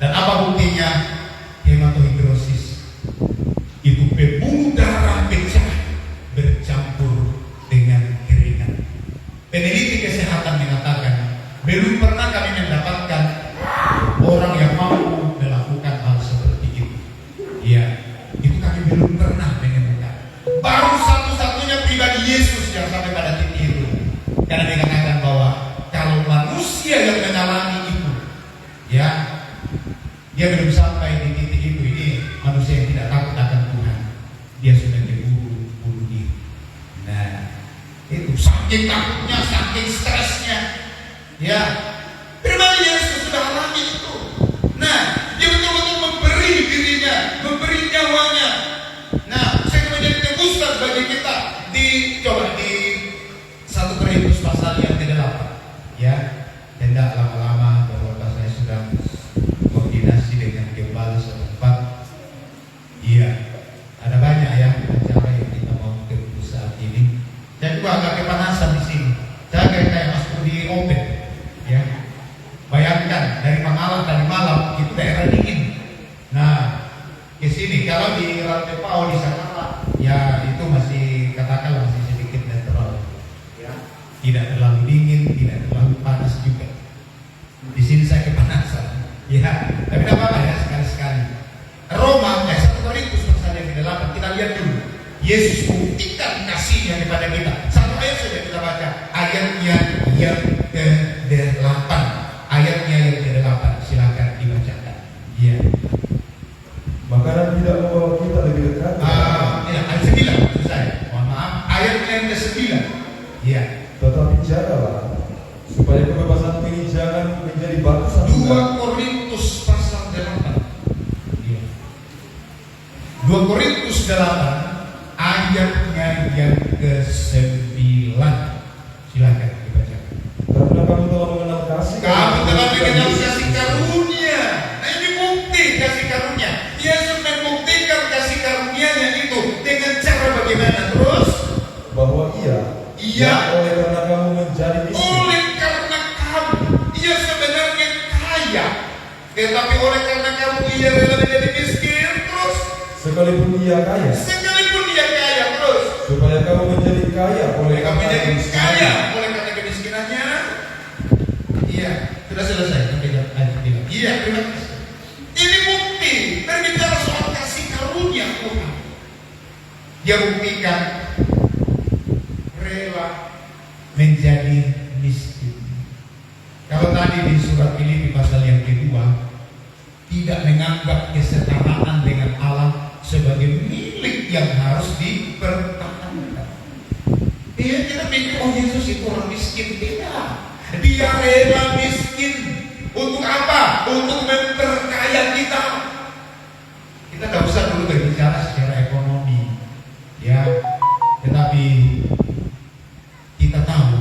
Dan apa buktinya? Hematoidrosis itu pembuluh darah pecah bercampur dengan keringat. Peneliti kesehatan mengatakan belum pernah kami mendapatkan orang yang mampu melakukan hal seperti itu. Ya, itu kami belum pernah menemukan. Baru satu-satunya pribadi Yesus yang sampai pada titik itu. Karena dikatakan bahwa kalau manusia yang mengalami itu, ya, dia belum sampai di titik itu. Ini manusia yang tidak takut akan Tuhan. Dia sudah bunuh diri. Nah, itu saking takutnya, saking stresnya, ya. Pribadi Yesus sudah alami itu. Nah, dia betul-betul memberi dirinya, memberi nyawanya. Nah, saya menjadi tebusan bagi kita. Coba di 1 Korintus pasal yang ke-8, ya. Tidak lama-lama bahwa saya sudah koordinasi dengan gembala setempat. Iya, ada banyak ya acara yang kita mau tebus saat ini. Saya juga agak kepanasan di sini. Saya kayak masuk di open, ya. Bayangkan dari Mangalang tadi malam itu daerah dingin. Nah, ke sini kalau di Rantai Pau di sana, ya itu masih katakanlah masih sedikit netral, ya. Tidak terlalu dingin, tidak terlalu panas juga. Di sini saya kepanasan, ya. Tapi tidak apa-apa ya, sekali-sekali. Roma, 1 Korintus pasal yang ke-8, kita lihat dulu. Yesus buktikan kasihnya kepada kita. Satu ayat saja kita baca, ayatnya yang ke-8. Ayatnya yang ke-8, silakan dibacakan. Iya. Makanan tidak membawa kita lebih dekat. Ayat 9 maksud saya. Mohon maaf, ayatnya yang ke-9. Iya. Tetapi jagalah supaya kebebasan ini jangan menjadi batu 2 sandungan. Korintus pasal 8. Iya. 2 Korintus 8 ayatnya yang ke-9. Silakan dibacakan. Karena kamu telah mengenal kasih. Kamu telah mengenal kasih karunia. Nah, ini bukti kasih karunia. Yesus membuktikan kasih karunia-Nya itu dengan cara bagaimana? Terus bahwa ia oleh karena kamu menjadi miskin. Oleh karena kamu, ia sebenarnya kaya, tetapi oleh karena kamu ia rela menjadi miskin. Terus Sekalipun ia kaya, terus supaya kamu menjadi kaya oleh kamu karena menjadi kemiskinan. kaya oleh karena kemiskinannya. Iya, sudah selesai. Iya, terima kasih. Ini bukti berbicara soal kasih karunia Tuhan. Dia buktikan rela menjadi miskin. Kalau tadi di surat Filipi pasal yang kedua, tidak menganggap kesetaraan dengan Allah sebagai milik yang harus dipertahankan. Iya, kita pikir oh Yesus itu orang miskin. Tidak. Dia rela miskin. Untuk apa? Untuk memperkaya kita. Kita tidak usah dulu berbicara secara ekonomi, ya. Tetapi kita tahu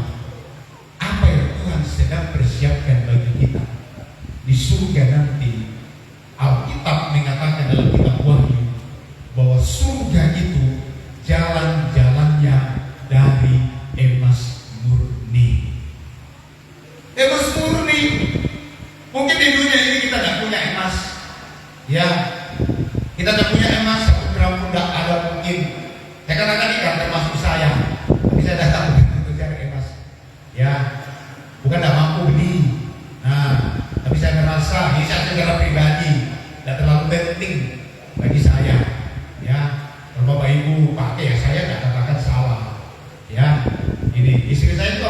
apa yang Tuhan sedang persiapkan bagi kita di surga nanti. Alkitab mengatakan dalam kitab Wahyu bahwa surga itu jalan-jalannya dari emas murni. Emas murni. Mungkin di dunia ini kita tidak punya emas, ya. Kita tidak punya emas 1 gram pun tidak ada mungkin. Saya katakan ini kan termasuk saya, tapi saya datang untuk cari emas, ya. Bukan tidak mampu beli. Nah, tapi saya merasa ini saya secara pribadi tidak terlalu penting bagi saya, ya. Kalau Bapak Ibu pakai ya saya tidak katakan salah, ya. Ini istri saya itu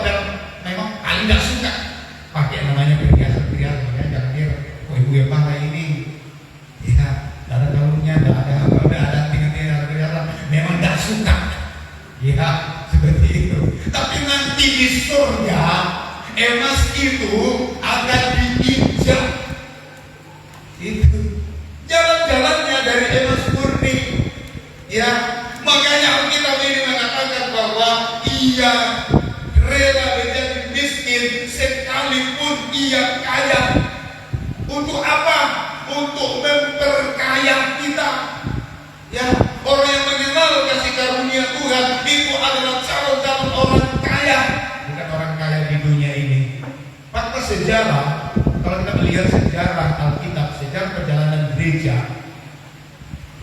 memang paling tidak suka pakai namanya perhiasan-perhiasan, ya. Jangan kira kok ibu yang pakai ini, ya. Tidak ada kalungnya, tidak ada kalau tidak ada tinggal perhiasan, memang tidak suka, ya. Seperti itu. Tapi nanti di surga emas itu akan diinjak. Itu jalan-jalannya dari emas murni, ya. Makanya Alkitab ini mengatakan bahwa ia rela menjadi miskin sekalipun ia kaya. Untuk apa? Untuk memperkaya kita, ya. Orang yang mengenal kasih karunia Tuhan itu adalah calon-calon orang kaya, bukan orang kaya di dunia ini. Fakta sejarah, kalau kita melihat sejarah Alkitab, sejarah perjalanan gereja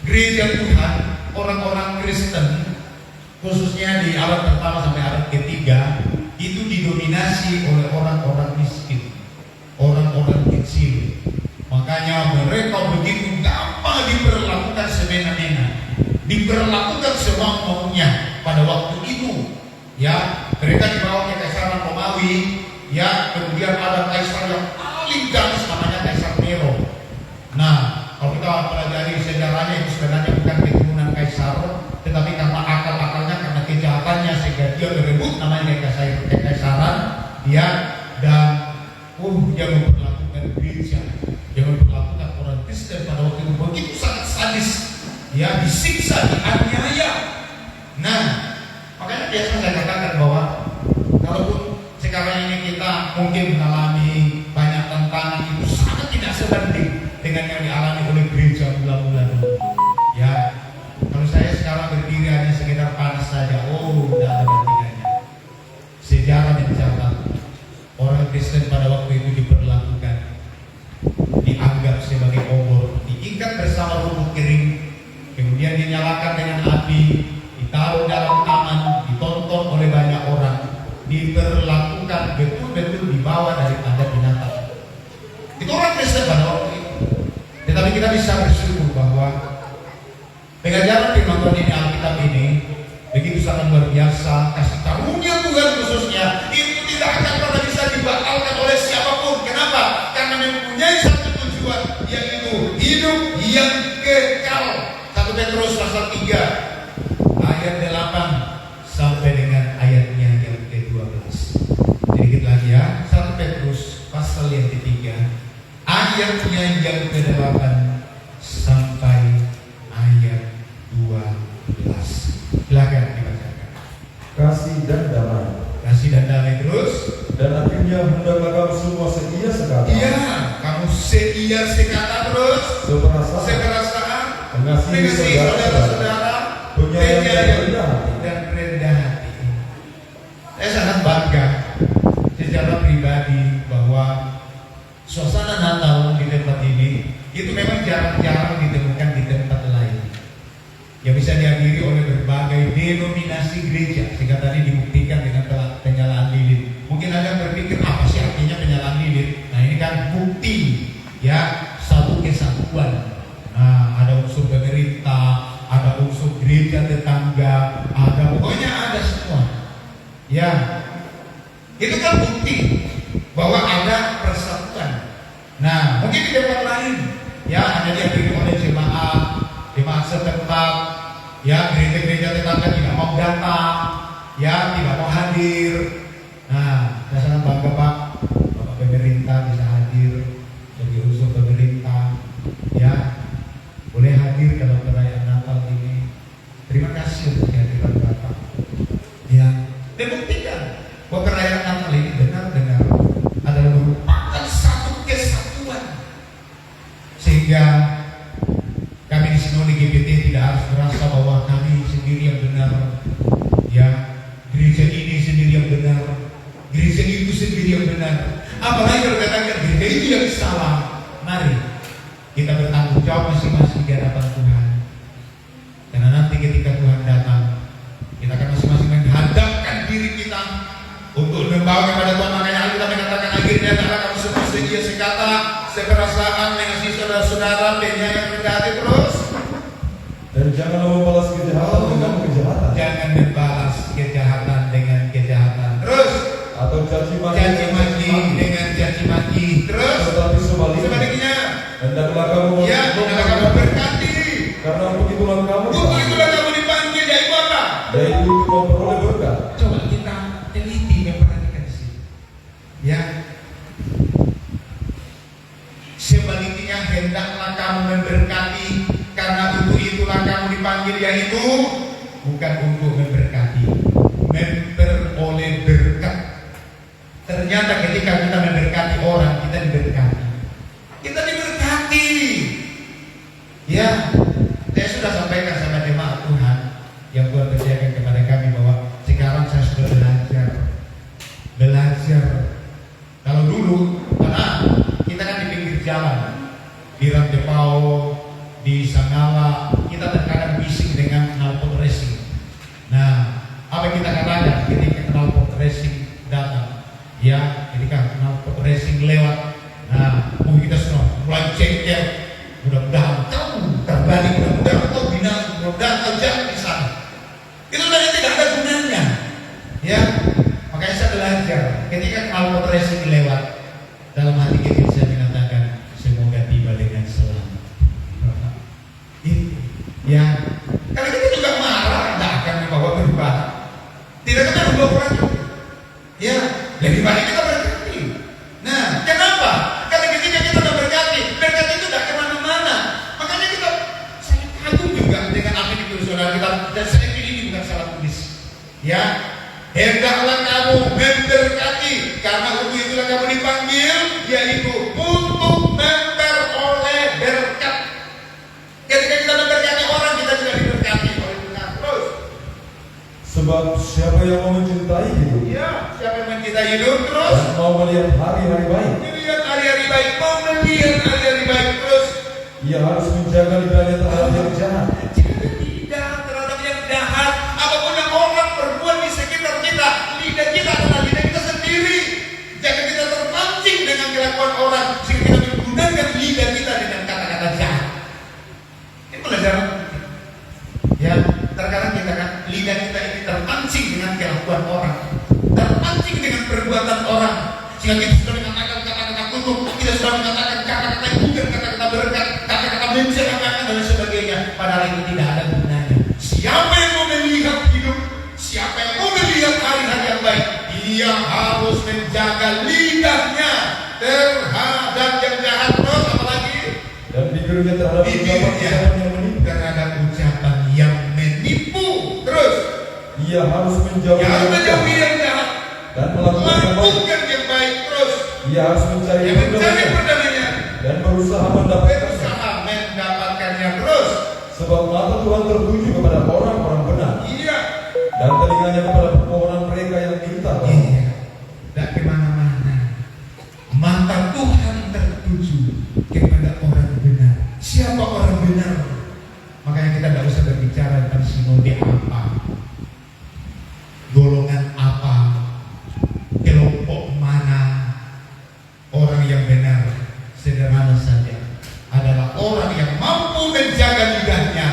Tuhan, orang-orang Kristen, khususnya di abad pertama sampai abad ketiga, itu didominasi oleh orang-orang miskin, orang-orang kecil. Makanya mereka begitu gampang diperlakukan semena-mena, diperlakukan semau-maunya pada waktu itu, ya. Mereka dibawa ke Kaisaran Romawi, ya. Kemudian ada kaisar yang paling ganas namanya Kaisar Nero. Nah, kalau kita pelajari sejarahnya itu sebenarnya bukan keturunan kaisar, tetapi karena akal-akalnya, karena kejahatannya sehingga dia berebut namanya kekaisaran, ya. Dan dia memperlakukan gereja, dia memperlakukan orang Kristen pada waktu itu begitu sangat sadis, ya, disiksa, dianiaya. Nah, makanya biasa saya katakan bahwa kalaupun sekarang ini kita mungkin mengalami banyak tantangan, itu sangat tidak sebanding dengan yang dialami oleh gereja mula-mula dulu, ya. Kalau saya sekarang berdiri hanya sekedar panas saja, tidak ada bandingannya. Sejarah mencatat orang Kristen pada waktu itu diperlakukan, dianggap sebagai obor, diikat bersama rumput kering, kemudian dinyalakan dengan api, ditaruh dalam taman, ditonton oleh banyak orang, diperlakukan betul-betul dibawa daripada binatang. Itu orang Kristen pada waktu itu. Tetapi kita bisa bersyukur bahwa pengajaran firman Tuhan ini, Alkitab ini begitu sangat luar biasa. Kasih karunia Tuhan khususnya itu tidak akan pernah bisa dibatalkan oleh siapapun. Kenapa? Karena mempunyai satu tujuan, yaitu hidup yang kekal. 1 Petrus pasal 3 ayat 8 sampai dengan ayatnya yang ke-12. Sedikit lagi ya. 1 Petrus pasal yang ketiga ayatnya yang ke-8 sampai ayat 12. Silakan dibacakan. Kasih dan damai. Kasih dan damai terus. Dan akhirnya hendaklah kamu semua seia sekata. Iya, kamu seia sekata terus. Seperasaan. Mengasihi saudara-saudara. Penyayang dan rendah hati. Saya sangat bangga secara pribadi bahwa suasana Natal di tempat ini itu memang jarang-jarang ditemukan di tempat lain, yang bisa dihadiri oleh berbagai denominasi gereja. Sehingga tadi dibuktikan dengan penyalaan lilin. Mungkin Anda berpikir apa sih artinya penyalaan lilin? Nah, ini kan bukti, ya, satu kesatuan. Nah, ada unsur pemerintah, ada unsur gereja tetangga, pokoknya ada semua, ya. Itu kan bukti bahwa ada persatuan. Nah, mungkin di tempat lain, ya, hanya dihadiri oleh jemaat setempat, Ya, gereja-gereja tetangga tidak mau datang, ya tidak mau hadir. Nah, saya sangat bangga Pak, Bapak pemerintah bisa hadir sebagai unsur pemerintah. Ya, boleh hadir dalam perayaan Natal ini. Terima kasih untuk kehadiran Bapak. Ya, dan buktikan bahwa perayaan Natal ini benar-benar adalah merupakan satu kesatuan, sehingga kami di Sinode GPT tidak harus merasa bahwa kami sendiri yang benar, ya gereja ini sendiri yang benar, gereja itu sendiri yang benar. Apalagi kalau katakan gereja itu yang salah. Mari kita bertanggung jawab masing-masing di hadapan Tuhan. Karena nanti ketika Tuhan datang, kita akan masing-masing menghadapkan diri kita untuk membawa kepada Tuhan. Makanya kita mengatakan akhirnya adalah kamu semua sedia sekata, seperasaan mengasihi saudara-saudara, penyayang yang rendah hati terus. Dan janganlah membalas kejahatan dengan kejahatan, Jangan membalas kejahatan dengan kejahatan. Terus atau caci maki dengan caci maki. Terus tetapi sebaliknya, hendaklah kamu ya hendaklah kamu berkati. karena begitulah kamu Untuk itulah kamu dipanggil, yaitu apa? yaitu memperoleh berkat. Coba kita teliti memperhatikan di sini. Ya. Sebaliknya hendaklah kamu memberkati, karena untuk itulah kamu dipanggil, yaitu bukan untuk memberkati, memperoleh berkat. Ternyata ketika kita memberkati orang, kita diberkati. Kita diberkati. Ya, saya sudah sampaikan sama jemaat Tuhan yang Tuhan percayakan kepada kami bahwa sekarang saya sudah belajar. Kalau dulu, karena kita kan di pinggir jalan, di Rantepao, di Sangala, kita terkadang bising dengan knalpot racing. Nah, apa yang kita katakan ketika knalpot racing datang? Ya, ketika knalpot racing lewat, nah, kita semua mulai cengkel. Mudah-mudahan kau terbalik, mudah-mudahan kau binasa, mudah-mudahan kau jatuh di sana. Itu sudah tidak ada gunanya. Ya, makanya saya belajar ketika knalpot racing lewat, dalam hati kita saya mengatakan semoga tiba dengan selamat. Ya, karena kita juga marah, tidak akan membawa perubahan. Tidak akan membawa orang. Ya, lebih baik kita berkati. Nah, kenapa? Karena ketika kita berkati, berkat itu tidak kemana-mana. Makanya kita sangat kagum juga dengan apa yang ditulis saudara kita. Dan saya pilih ini bukan salah tulis. Ya, hendaklah kamu memberkati, karena untuk itulah kamu dipanggil, yaitu untuk memperoleh berkat. Ketika kita memberkati orang, kita juga diberkati oleh Tuhan. Terus, Sebab siapa yang mau mencintai hidup ya, siapa yang mencintai hidup terus dan mau melihat hari-hari baik, melihat hari-hari baik, mau melihat hari-hari baik terus, ia harus menjaga lidahnya terhadap yang jahat. jangan lidah terhadap yang jahat. Apapun yang orang perbuat di sekitar kita, lidah kita adalah lidah kita sendiri. Jangan kita terpancing dengan kelakuan orang sehingga kita menggunakan lidah kita dengan kata-kata jahat. Ini pelajaran. Ya, terkadang kita kan lidah kita ini terpancing dengan kelakuan orang, terpancing dengan perbuatan orang, sehingga kita sudah mengatakan kata-kata kutuk, kita sudah mengatakan kata-kata yang bukan kata-kata berkat, kata-kata mencerahkan dan sebagainya. Padahal itu tidak ada gunanya. Siapa yang mau melihat hidup, siapa yang mau melihat hari-hari yang baik, dia harus menjaga lidahnya terhadap yang jahat. Terus apalagi? Dan bibirnya terhadap ucapan-ucapan yang menipu. Terhadap ucapan yang menipu. Terus Ia harus menjauhi yang yang menjauhi jahat yang jahat, dan melakukan yang baik. melakukan yang baik. Terus Ia harus mencari yang mencari perdamaian perdamaian, dan berusaha mendapatkannya. berusaha mendapatkannya. Terus Sebab mata Tuhan tertuju kepada orang-orang benar iya, dan telinganya kepada permohonan mereka yang minta. iya, tidak kemana-mana. Mata Tuhan tertuju kepada orang benar. Siapa orang benar? Makanya kita tidak usah berbicara tentang sinode apa, golongan apa, kelompok mana. Orang yang benar sederhana saja adalah orang yang mampu menjaga lidahnya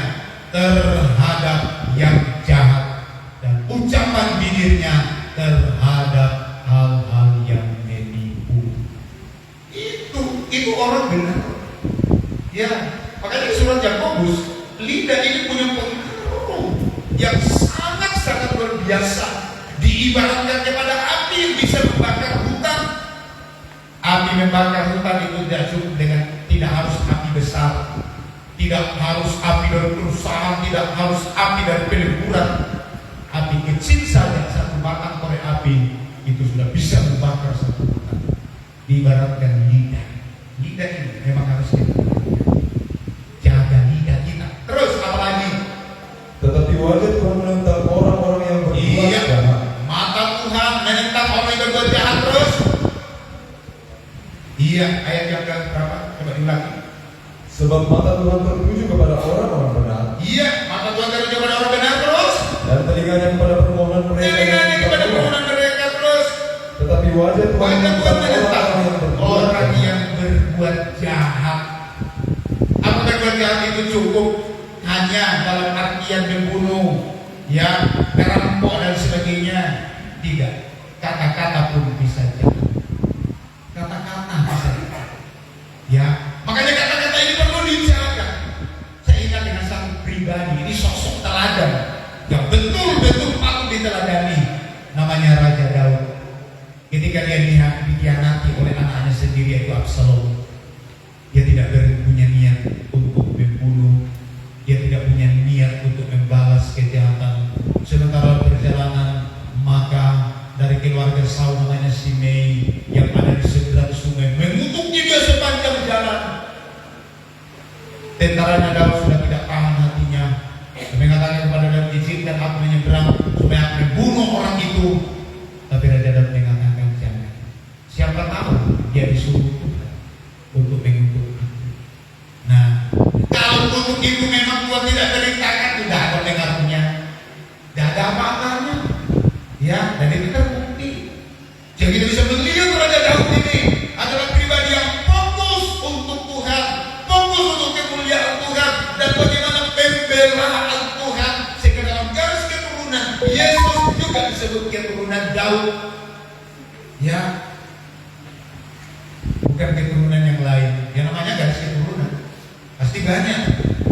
terhadap yang jahat dan ucapan bibirnya terhadap hal-hal yang menipu. Itu orang benar. Ya, makanya di surat Yakobus, lidah ini punya pengaruh. yang sangat-sangat luar biasa, diibaratkan kepada api yang bisa membakar hutan. Api membakar hutan itu tidak cukup dengan, tidak harus api besar, tidak harus api dari perusahaan, tidak harus api dari peleburan. Api kecil saja, satu batang korek api itu sudah bisa membakar satu hutan. Diibaratkan lidah. Lidah ini memang harus kita jaga lidah kita. Terus apa lagi? Tetapi wajah Tuhan menentang orang-orang yang berbuat Iya, jahat. mata Tuhan menentang orang yang berbuat jahat terus. Iya, ayat yang berapa? Coba diulangi. Sebab mata Tuhan tertuju kepada orang-orang benar, Iya, mata Tuhan tertuju kepada orang benar terus. dan telinganya kepada permohonan mereka yang Telinganya kepada berbuat. permohonan mereka terus. Tetapi wajah Tuhan Wajah Tuhan menentang menentang orang yang berbuat jahat. Apa berbuat jahat itu cukup hanya dalam artian membunuh, ya, merampok dan sebagainya. Tidak, kata-kata pun bisa jahat. Kata-kata bisa jahat. Ya, makanya kata-kata ini perlu dijaga. Saya ingat dengan satu pribadi, ini sosok teladan yang betul-betul patut diteladani. Namanya Raja Daud. Ketika dia dikhianati oleh anaknya sendiri, yaitu Absalom, dia tidak punya niat untuk membunuh, dia tidak punya niat untuk membalas kejahatan. Sementara perjalanan, maka dari keluarga Saul namanya Simei yang ada di seberang sungai mengutuknya dia sepanjang jalan. Tentaranya Daud sudah tidak tahan hatinya, mengatakan kepada Daud, izinkan aku menyeberang supaya aku membunuh orang itu. Tapi Raja Daud mengatakan jangan. Siapa tahu dia disuruh Tuhan untuk mengutuk itu. Nah, kalau untuk itu memang Tuhan tidak perintahkan, tidak ada pengaruhnya, tidak ada apa-apanya. Ya, dan itu terbukti. Jadi kita bisa melihat Raja Daud ini adalah pribadi yang fokus untuk Tuhan, fokus untuk kemuliaan Tuhan, dan bagaimana pembelaan Tuhan. Sehingga dalam garis keturunan Yesus juga disebut keturunan Daud. Ya, bukan keturunan yang lain. Yang namanya garis keturunan pasti banyak.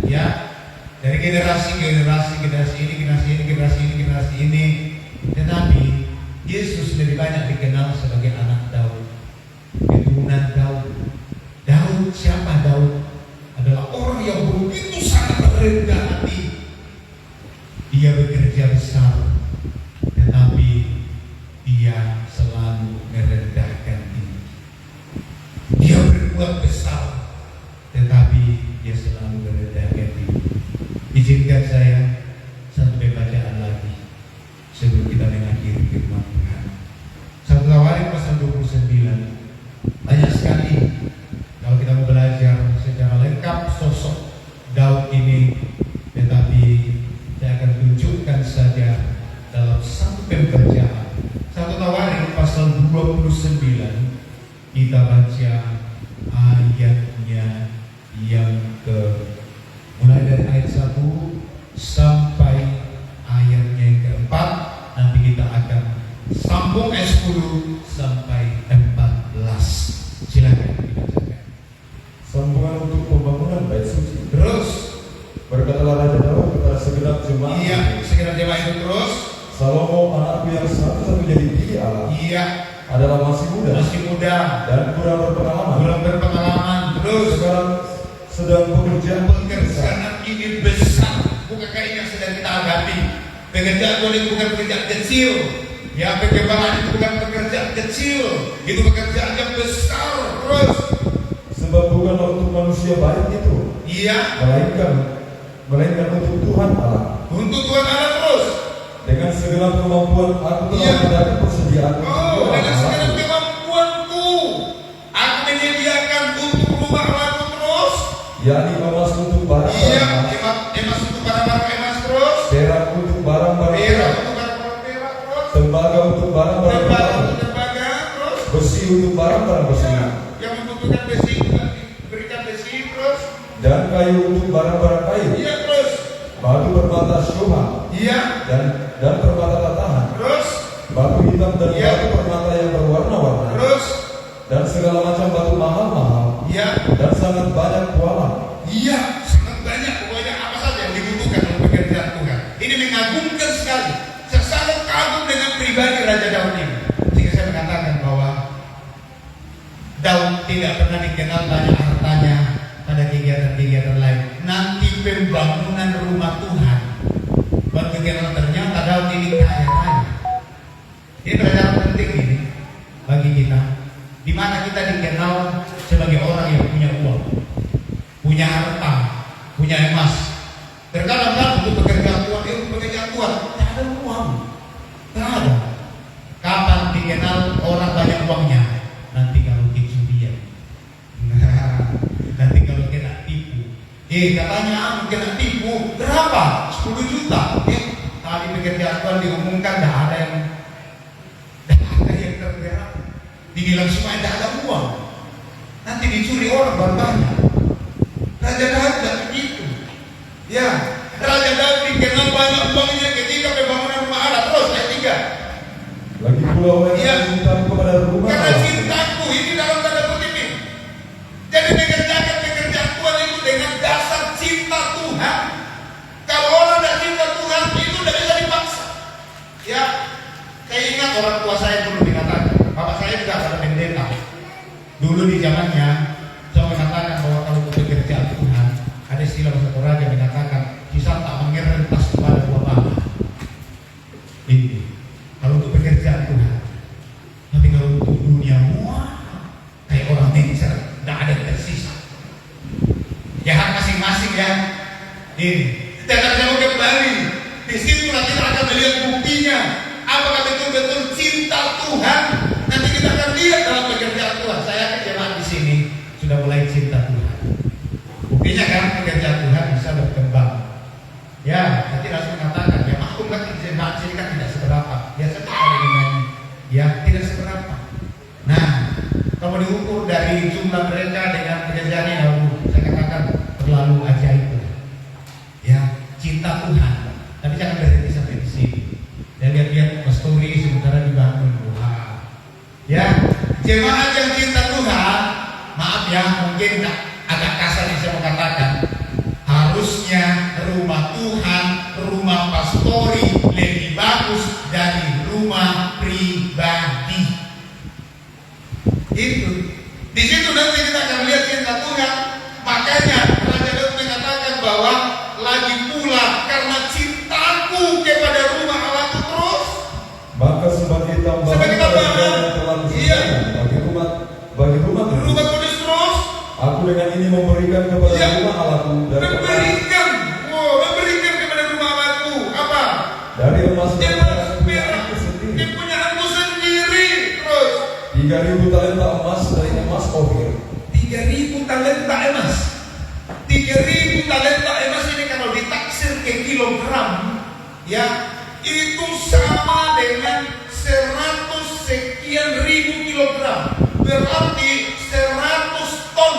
Ya, dari generasi ke generasi, generasi ini, generasi ini, generasi ini, generasi ini. Tetapi Yesus lebih banyak dikenal sebagai anak Daud, keturunan Daud. Daud, siapa Daud? Adalah orang yang begitu sangat rendah hati. Dia bekerja besar, tetapi dia selalu merendahkan diri. Dia berbuat besar, tetapi dia selalu merendahkan diri. Izinkan saya satu bacaan lagi sebelum kita mengakhiri firman Tuhan. 1 Tawarik pasal 29. Banyak sekali kalau kita mau belajar secara lengkap sosok Daud ini, tetapi saya akan tunjukkan saja dalam satu pembacaan. 1 Tawarik pasal 29, kita baca ayatnya yang mulai dari ayat 1 sampai ayatnya yang keempat. Nanti kita akan sambung ayat 10 sampai 14. Silakan dibacakan. Sambungan untuk pembangunan bait suci. Terus, Berkatalah Raja Daud kepada segenap jemaat, iya, segera jemaah itu terus. Salomo anakku yang satu-satunya dipilih Allah Iya, adalah masih muda masih muda, dan kurang berpengalaman. belum berpengalaman. Terus, Sekarang sedang bekerja pekerjaan ini besar, bukan kayak yang sedang kita hadapi. Pekerjaan ini bukan pekerjaan kecil. Ya, perkembangan itu bukan pekerjaan kecil, itu pekerjaan yang besar. Terus, sebab bukanlah untuk manusia baik itu, iya, melainkan untuk Tuhan Allah. untuk Tuhan Allah terus. Dengan segenap kemampuan aku telah Iya. menjadi persediaan untuk Oh, Tuhan dengan segala Allah. kemampuanku, aku menyediakan untuk rumah Allahku terus. yakni emas untuk Iya, barang-barang, emas untuk barang-barang emas terus. perak untuk barang-barang Perak perak, untuk barang-barang perak terus. tembaga untuk barang-barang Tembaga tembaga, untuk tembaga terus. besi untuk barang-barang besi, Iya, yang membutuhkan besi juga diberikan besi terus. dan kayu untuk barang-barang kayu, Iya terus. batu permata syuha, Iya dan permata tatahan, terus. batu hitam dan Iya. batu permata yang berwarna-warna, Terus. dan segala macam batu mahal-mahal, Iya. dan sangat banyak kualam. Iya, sangat banyak. Pokoknya apa saja yang dibutuhkan dalam pekerjaan Tuhan. Ini mengagumkan dikenal banyak hartanya pada kegiatan-kegiatan lain. Nanti pembangunan rumah Tuhan baru dikenal ternyata Daud ini kaya raya. Ini pelajaran penting ini bagi kita, di mana kita dikenal sebagai orang yang punya uang, punya harta, punya emas. Terkadang kan untuk pekerjaan Tuhan, tidak ada uang, tidak ada. Kapan dikenal orang banyak uangnya? Nanti kalau kecurian, nanti kalau kena tipu. Katanya aku kena tipu berapa? 10 juta. Tadi pekerjaan Tuhan diumumkan tidak ada yang tergerak. Dibilang semua tidak ada uang. Nanti dicuri orang baru banyak. Raja Daud tidak begitu. Ya, Raja Daud dikenal banyak uangnya ketika pembangunan rumah Allah. Terus ayat 3. Lagi pula orang Iya. yang cintamu kepada rumah Karena Allah. cintaku ini dalam tanda kutip ini. Jadi mengerjakan pekerjaan Tuhan itu dengan dasar cinta Tuhan. Kalau orang tidak cinta Tuhan itu tidak bisa dipaksa. Ya, saya ingat orang tua saya dulu mengatakan, bapak saya juga ada pendeta. Dulu di zamannya, saya mengatakan bahwa kalau untuk pekerjaan Tuhan, ada istilah bahasa Toraja mengatakan, kisah tak mengerentas kepada dua bapa. Ini, kalau untuk pekerjaan Tuhan. Tapi kalau untuk dunia, wah, kayak orang mixer, tidak ada yang tersisa. Jahat masing-masing ya. Ini, tetap saya mau kembali. Di situ nanti kita akan melihat buktinya. Apakah betul-betul cinta Tuhan? Nanti kita akan lihat dalam pekerjaan Tuhan. Saya yakin jemaat di sini sudah mulai cinta Tuhan. Buktinya kan pekerjaan Tuhan bisa berkembang. Ya, nanti harus mengatakan, ya maklum kan jemaat sini kan tidak seberapa. Biasanya kalau dengan ya tidak seberapa. Nah, kalau diukur dari jumlah mereka dengan pekerjaan ini, saya katakan terlalu ajaib. Ya, cinta Tuhan. Tapi jangan berhenti sampai di sini. Dan lihat-lihat story sementara dibangun. Wah. Ya, jemaat yang cinta Tuhan, maaf ya, mungkin agak kasar yang saya mau katakan, harusnya rumah Tuhan, rumah pastori lebih bagus dari rumah pribadi. Itu. Di situ nanti kita akan lihat cinta Tuhan. Makanya Raja Daud mengatakan bahwa lagi pula karena cintaku kepada rumah Allahku terus. Maka sebagai tambahan Sebagai tambahan. yang telah Iya. disediakan bagi rumah Rumah kudus terus. aku dengan ini memberikan kepada Iya. rumah Allahku Memberikan kepada rumah Allahku apa? dari emas dan Emas perak aku sendiri. kepunyaanku sendiri. Terus 3.000 talenta emas dari emas Ofir. 3.000 talenta emas. 3.000 talenta emas ini kalau ditaksir ke kilogram, ya itu sama dengan 100 sekian ribu kilogram. Berarti 100 ton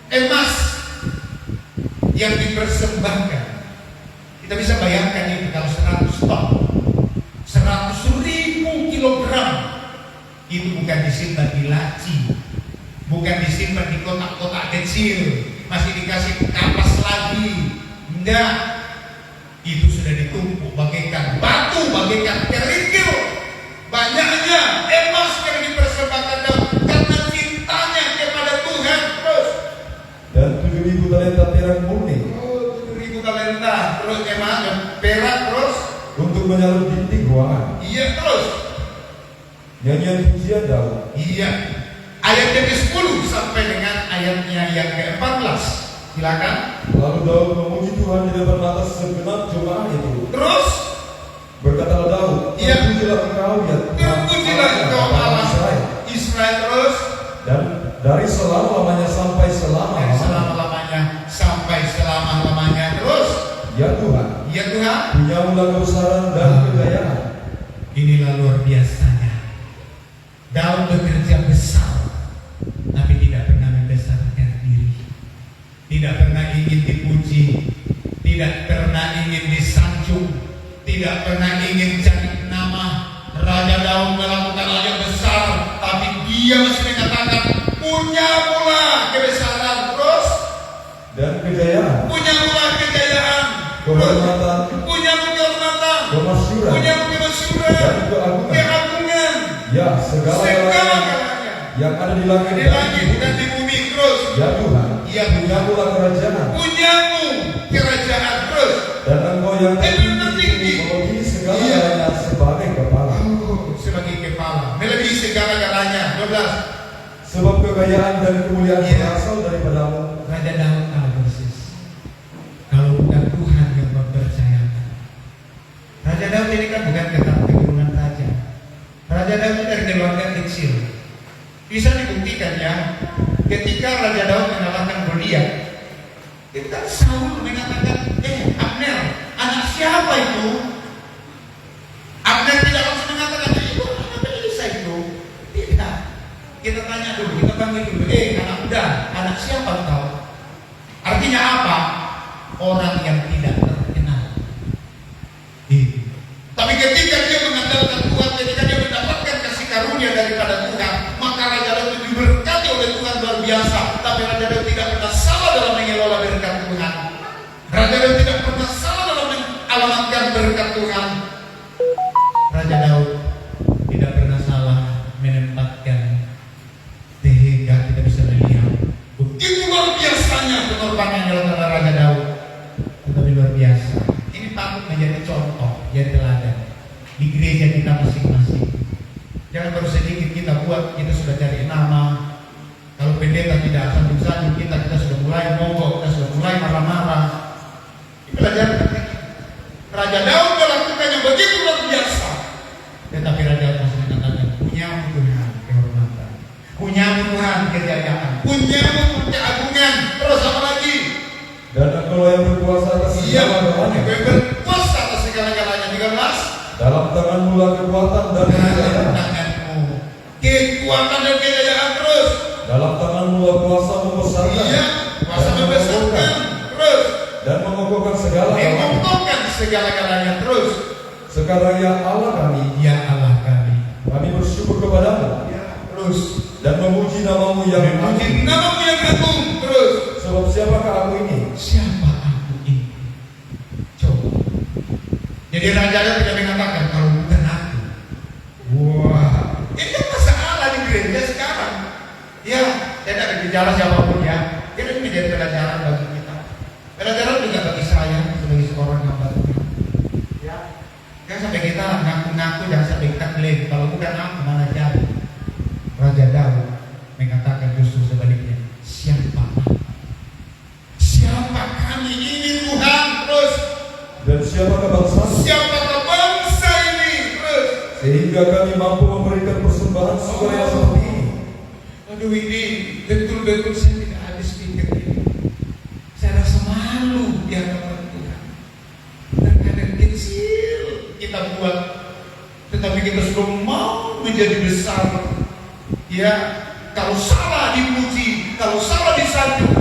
emas yang dipersembahkan. Kita bisa bayangkan itu kalau 100 ton, 100.000 kilogram. Itu bukan disimpan di laci, bukan disimpan di kotak-kotak kecil, masih dikasih kapas lagi. Enggak, itu sudah ditumpuk bagaikan batu, bagaikan kerikil. Banyaknya emas yang dipersembahkan karena cintanya kepada Tuhan. Terus Dan 7.000 talenta perak murni 7.000 talenta, terus emas dan perak, terus untuk menyalur dinding ruangan. iya, terus Nyanyian pujian Daud. iya. Ayat yang ke-10 sampai dengan ayatnya yang ke-14. Silakan. Lalu Daud memuji Tuhan di depan mata segenap jemaah itu. Terus Berkatalah Daud, Iya. terpujilah engkau ya Tuhan, terpujilah engkau Allah Israel. Israel, terus Dan dari selama-lamanya sampai selama-lamanya, selama-lamanya sampai selama-lamanya. Terus ya Tuhan, ya Tuhan, punyamulah kebesaran dan kejayaan. inilah luar biasanya. Daud bekerja besar, tapi tidak pernah membesarkan diri, tidak pernah ingin dipuji, tidak pernah ingin disanjung, tidak pernah ingin cari nama. Raja Daud melakukan hal yang besar, tapi dia masih mengatakan punya mula kebesaran, terus Dan kejayaan, punya mula kejayaan, kehormatan, punya kehormatan, kemasyuran, punya kemasyuran, dan keagungan. keagungan, Ya, segala segala yang galanya yang ada di langit di dan langit di dan bumi. di Ya Tuhan, Ya punyamulah kerajaan, punyamu kerajaan. Terus dan Engkau yang tinggi. melebihi segala Iya. galanya sebagai kepala. Sebagai kepala melebihi segala-galanya. 12. Sebab kekayaan dan kemuliaan Iya. berasal daripadamu. Raja Daud tahu persis kalau bukan Tuhan yang mempercayakan. Raja Daud ini kan bukan keturunan raja. Raja Daud itu dari keluarga kecil. Bisa dibuktikan ya, ketika Raja Daud mengalahkan Goliat, itu kan Saul mengatakan, Abner, anak siapa itu? Abner tidak langsung mengatakan, itu anak Elisa itu. Tidak. Kita tanya dulu, kita panggil dulu, anak muda, anak siapa engkau? Artinya apa? Orang yang tidak terkenal. Tapi ketika dia mengandalkan Tuhan, ketika dia mendapatkan kasih karunia daripada Tuhan, maka Raja Daud itu diberkati oleh Tuhan luar biasa. Tapi Raja Daud tidak pernah salah dalam mengelola berkat Tuhan. Raja Daud tidak pernah salah dalam mengalamatkan berkat Tuhan. Raja Daud tidak pernah salah menempatkan sehingga kita bisa melihat begitu luar biasanya pengorbanan yang dilakukan oleh Raja Daud. Tetapi luar biasa. Ini patut menjadi contoh, jadi teladan di gereja kita masing-masing. Jangan baru sedikit kita buat, kita sudah cari nama. Kalau pendeta tidak sambung-sambung kita sudah mulai mogok, kita sudah mulai marah-marah. Ini pelajaran kita. Raja Daud melakukan yang begitu luar biasa. Tetapi Raja Daud masih mengatakan, punyamu Tuhan kehormatan, punyamu Tuhan kejayaan, punyamu keagungan. Terus apa lagi? Dan Engkau yang berkuasa atas segala galanya. Engkau yang berkuasa atas segala-galanya. 13. Dalam tanganmu lah kekuatan dan kejayaan. Tanganmu kekuatan dan kejayaan. Terus Dalam tanganmu lah kuasa membesarkan. iya, kuasa dan membesarkan. mengokohkan. Terus Dan mengokohkan segala galanya. mengokohkan segala-galanya. Terus Sekarang ya Allah kami, ya Allah kami. kami bersyukur kepadamu Ya, terus dan memuji namamu yang memuji agung. namamu yang agung. Terus Sebab siapakah aku ini? siapa aku ini? Coba. Jadi Raja Daud tidak mengatakan kalau bukan aku. Wah, ini kan masalah di gereja sekarang. Ya, saya tidak bicara siapapun ya. Ini menjadi pelajaran bagi kita. Pelajaran juga bagi saya sebagai seorang hamba Tuhan. Ya, jangan sampai kita ngaku-ngaku, jangan sampai kita klaim kalau bukan aku mana jadi. Raja Daud mengatakan justru sebaliknya. Siapa aku? Siapa kami ini Tuhan? Terus Dan siapakah bangsa siapakah bangsa ini? Terus sehingga kami mampu memberikan persembahan surga yang seperti ini? aduh, ini betul-betul saya tidak habis pikir ini. Saya rasa malu di hadapan Tuhan. Terkadang kecil kita buat, tetapi kita sudah mau menjadi besar. Ya, kalau salah dipuji, kalau salah disanjung,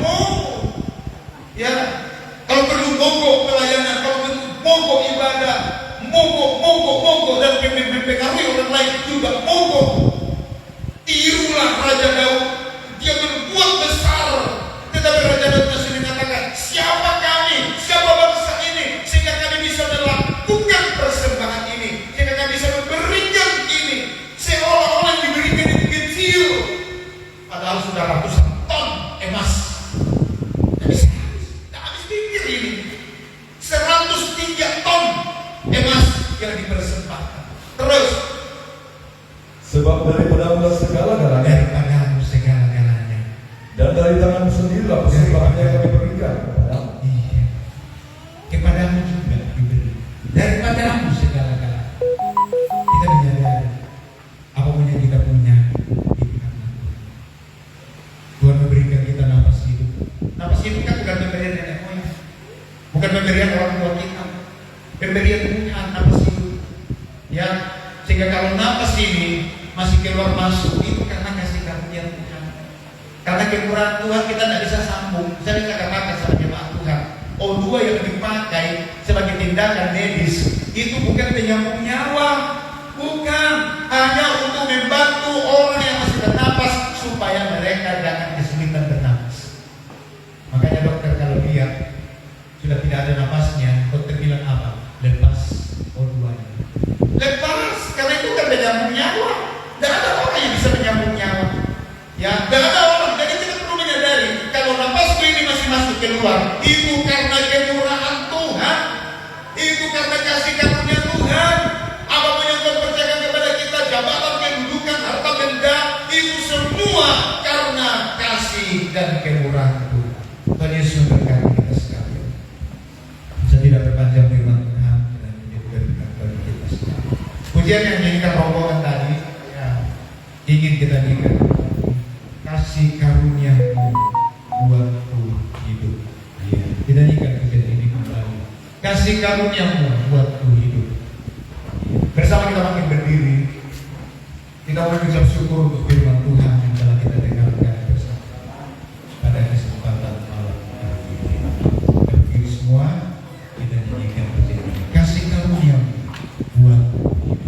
ya, kalau perlu mogok pelayanan, kalau perlu mogok ibadah, mogok dan mempengaruhi orang lain juga mogok. Tirulah Raja Daud, dia berbuat besar, tetapi Raja Daud masih mengatakan, siapa kami, siapa bangsa ini, sehingga kami bisa melakukan persembahan ini, sehingga kami bisa memberikan ini, seolah-olah yang diberikan itu kecil, padahal sudah ratusan ton emas. Tak habis pikir ini, 103 ton emas yang dipersembahkan. Terus Sebab daripadamu segala-galanya, daripadamu segala-galanya. dan dari tanganmu sendirilah persembahan yang kami berikan kepadamu. Iya, kepadamu juga diberi. Daripadamu segala-galanya. Kita menyadari apapun yang kita punya itu karena Tuhan. Tuhan memberikan kita nafas hidup. Nafas hidup kan bukan pemberian nenek moyang, bukan pemberian orang tua kita, pemberian Tuhan nafas hidup. Ya, sehingga kalau nafas ini masih keluar masuk itu karena kasih karunia Tuhan. Karena kekurangan Tuhan kita tidak bisa sambung. Saya bisa katakan sama jemaat Tuhan, O2 yang dipakai sebagai tindakan medis itu bukan penyambung nyawa, bukan, hanya untuk membantu orang yang masih bernapas supaya mereka jangan kesulitan bernapas. Makanya dokter kalau lihat sudah tidak ada napasnya, dokter bilang apa? Lepas O2-nya. Lepas, karena itu kan menyambung nyawa. Tidak ada orang yang bisa menyambung nyawa. Ya, tidak ada orang. Jadi kita perlu menyadari keluar, itu karena kemurahan Tuhan, itu karena kasih karunia Tuhan. Apapun yang Tuhan percayakan kepada kita, jabatan, kedudukan, harta benda, itu semua karena kasih dan kemurahan Tuhan. Tuhan Yesus memberkati kita sekalian. Saya tidak berpanjang firman Tuhan dan menjadi berkat bagi kita sekalian. Pujian yang nyanyikan rombongan tadi, ya, ingin kita nyanyikan, kasih karuniamu buatku hidup. Ya, kita nyanyikan pujian ini kembali. Kasih karuniamu buatku hidup. Bersama kita makin berdiri, kita mengucap syukur untuk firman Tuhan yang telah kita dengarkan bersama pada kesempatan malam hari ini. Berdiri semua, kita nyanyikan pujian ini. Kasih karuniamu buatku hidup.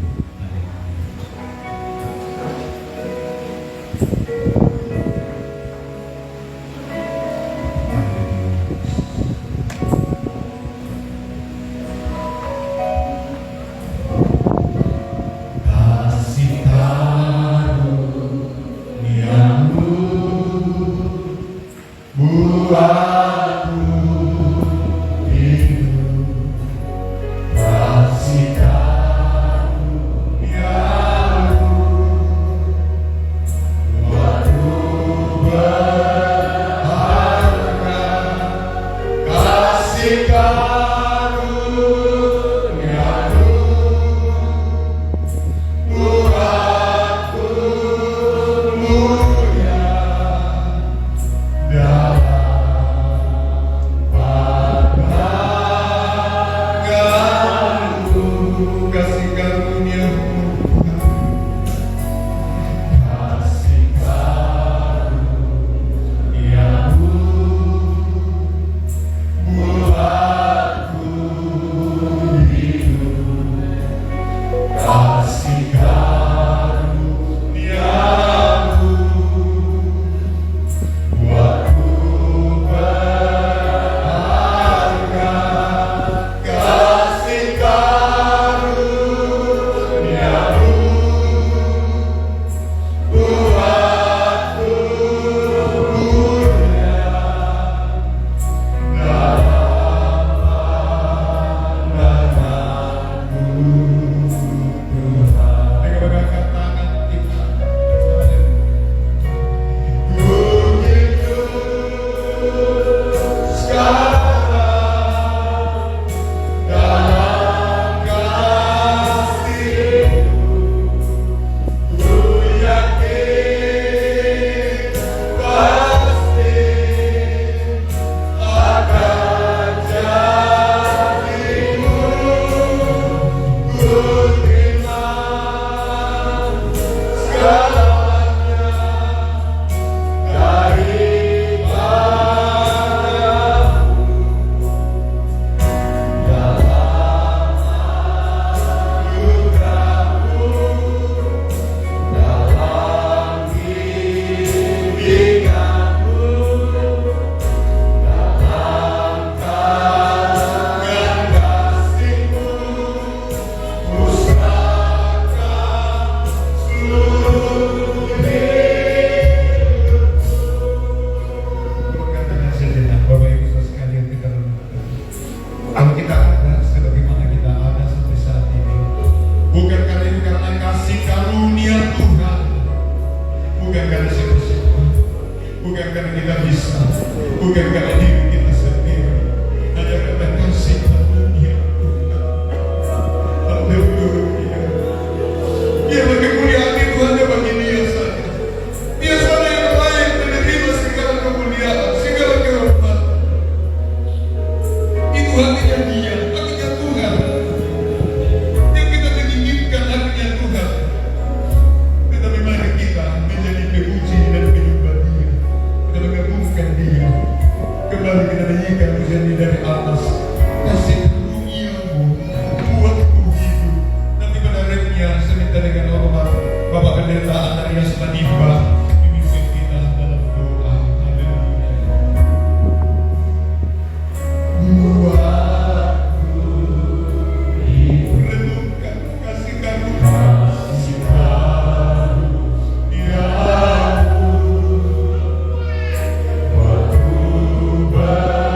Bye.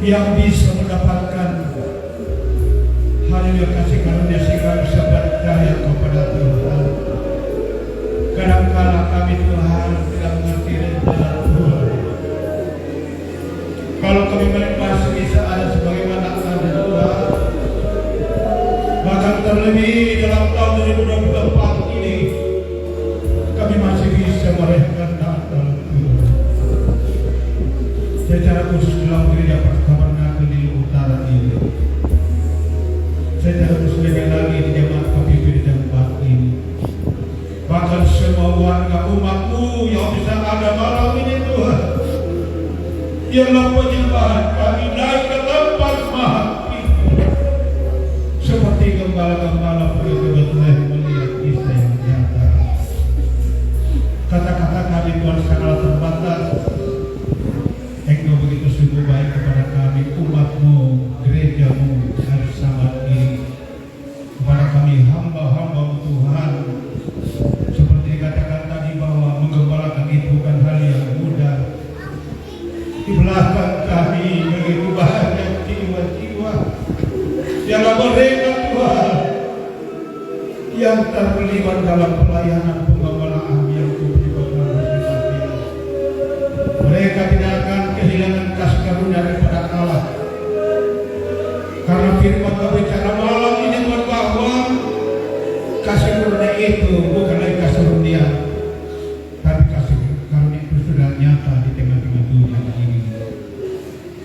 yang bisa mendapatkan hanya kasih karunia sehingga bisa percaya kepada Tuhan. Kadangkala kami Tuhan tidak mengerti rencana Tuhan. Kalau kami masih bisa ada sebagaimana ada Tuhan, bahkan terlebih dalam tahun 2024 ini kami masih bisa merayakan Natal Tuhan. Secara khusus dalam gereja Tabernakel di Utara ini, secara khusus lebih lagi di jemaat KPP di tempat ini, bahkan semua warga umatmu yang bisa ada malam ini Tuhan, biarlah penyembahan kami naik ke tempat maha tinggi, seperti gembala-gembala pergi ke Bethlehem melihat Isa yang nyata. Kata-kata kami Tuhan sangat terbatas. Engkau begitu sungguh baik kepada kami, umatmu, gerejamu, hari sabat ini, kepada kami hamba-hamba Tuhan. Seperti dikatakan tadi bahwa menggembalakan itu bukan hal yang mudah. Di belakang kami begitu banyak jiwa-jiwa yang mereka Tuhan yang terlibat dalam pelayanan penggembalaan yang mereka tidak akan kehilangan kasih karunia daripada Allah. Karena firman berbicara malam ini bahwa kasih karunia itu bukan lagi kasih karunia, tapi kasih karunia itu sudah nyata di tengah-tengah dunia ini.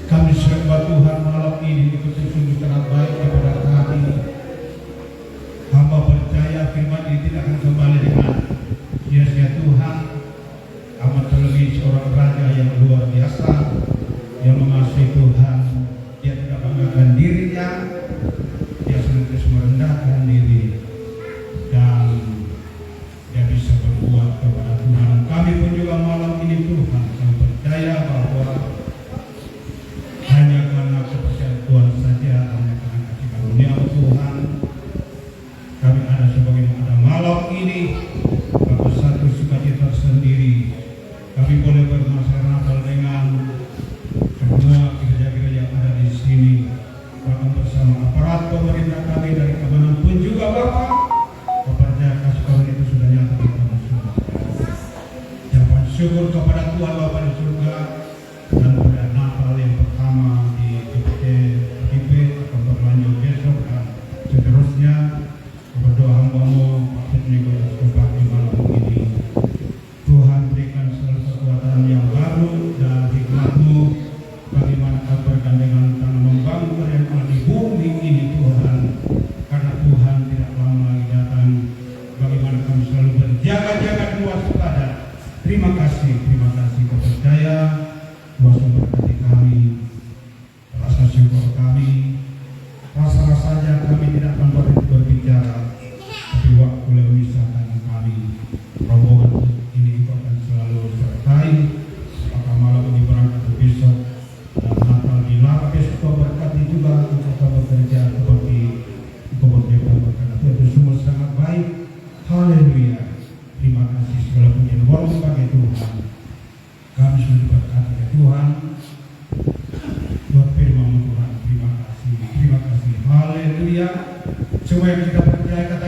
Kami sembah Tuhan malam ini betul-betul sangat baik kepada kami. Hamba percaya firman ini tidak akan kembali dengan sia-sia Tuhan. Amat terlebih seorang raja yang luar biasa, yang mengasihi Tuhan. Dia tidak banggakan dirinya, dia senantiasa merendahkan diri, dan dia bisa berbuat kepada Tuhan. Kami pun juga malam ini Tuhan, kami percaya bahwa hanya karena kepercayaan Tuhan saja, hanya karena kasih karunia Tuhan, kami ada sebagaimana malam ini. Bapak satu sukacita sendiri. Kami boleh bermasyarakat dengan semua gereja-gereja yang ada di sini, bahkan bersama aparat pemerintah kami dari kemanapun pun juga Bapak. Percaya kasih karunia itu sudah nyata di tanah surga. Jangan syukur kepada Tuhan Bapa di surga, dan pada Natal yang pertama di KPP akan berlanjut besok dan seterusnya. Berdoa hamba-Mu Pak Nego Bupati malam ini. Tuhan berikan selalu kekuatan yang baru dan hikmat-Mu, bagaimana kami bergandengan tangan membangun yang ada di bumi ini Tuhan, karena Tuhan tidak lama lagi datang. Bagaimana kami selalu berjaga-jaga dan waspada. Terima kasih kau percaya Tuhan memberkati kami. Rasa syukur kami, rasa-rasanya kami tidak akan berbicara, tapi waktu yang memisahkan kami. Rombongan ini Engkau akan selalu sertai. Apakah malam ini berangkat ke besok dan Natal dilapis, Kau berkati juga. Engkau akan bekerja seperti Engkau berkata. Itu semua sangat baik. Haleluya. Terima kasih segala pujian hormat bagi Tuhan. Kami sudah diberkati ya Tuhan. Buat firman Tuhan. Terima kasih. Haleluya. Semua yang kita percayakan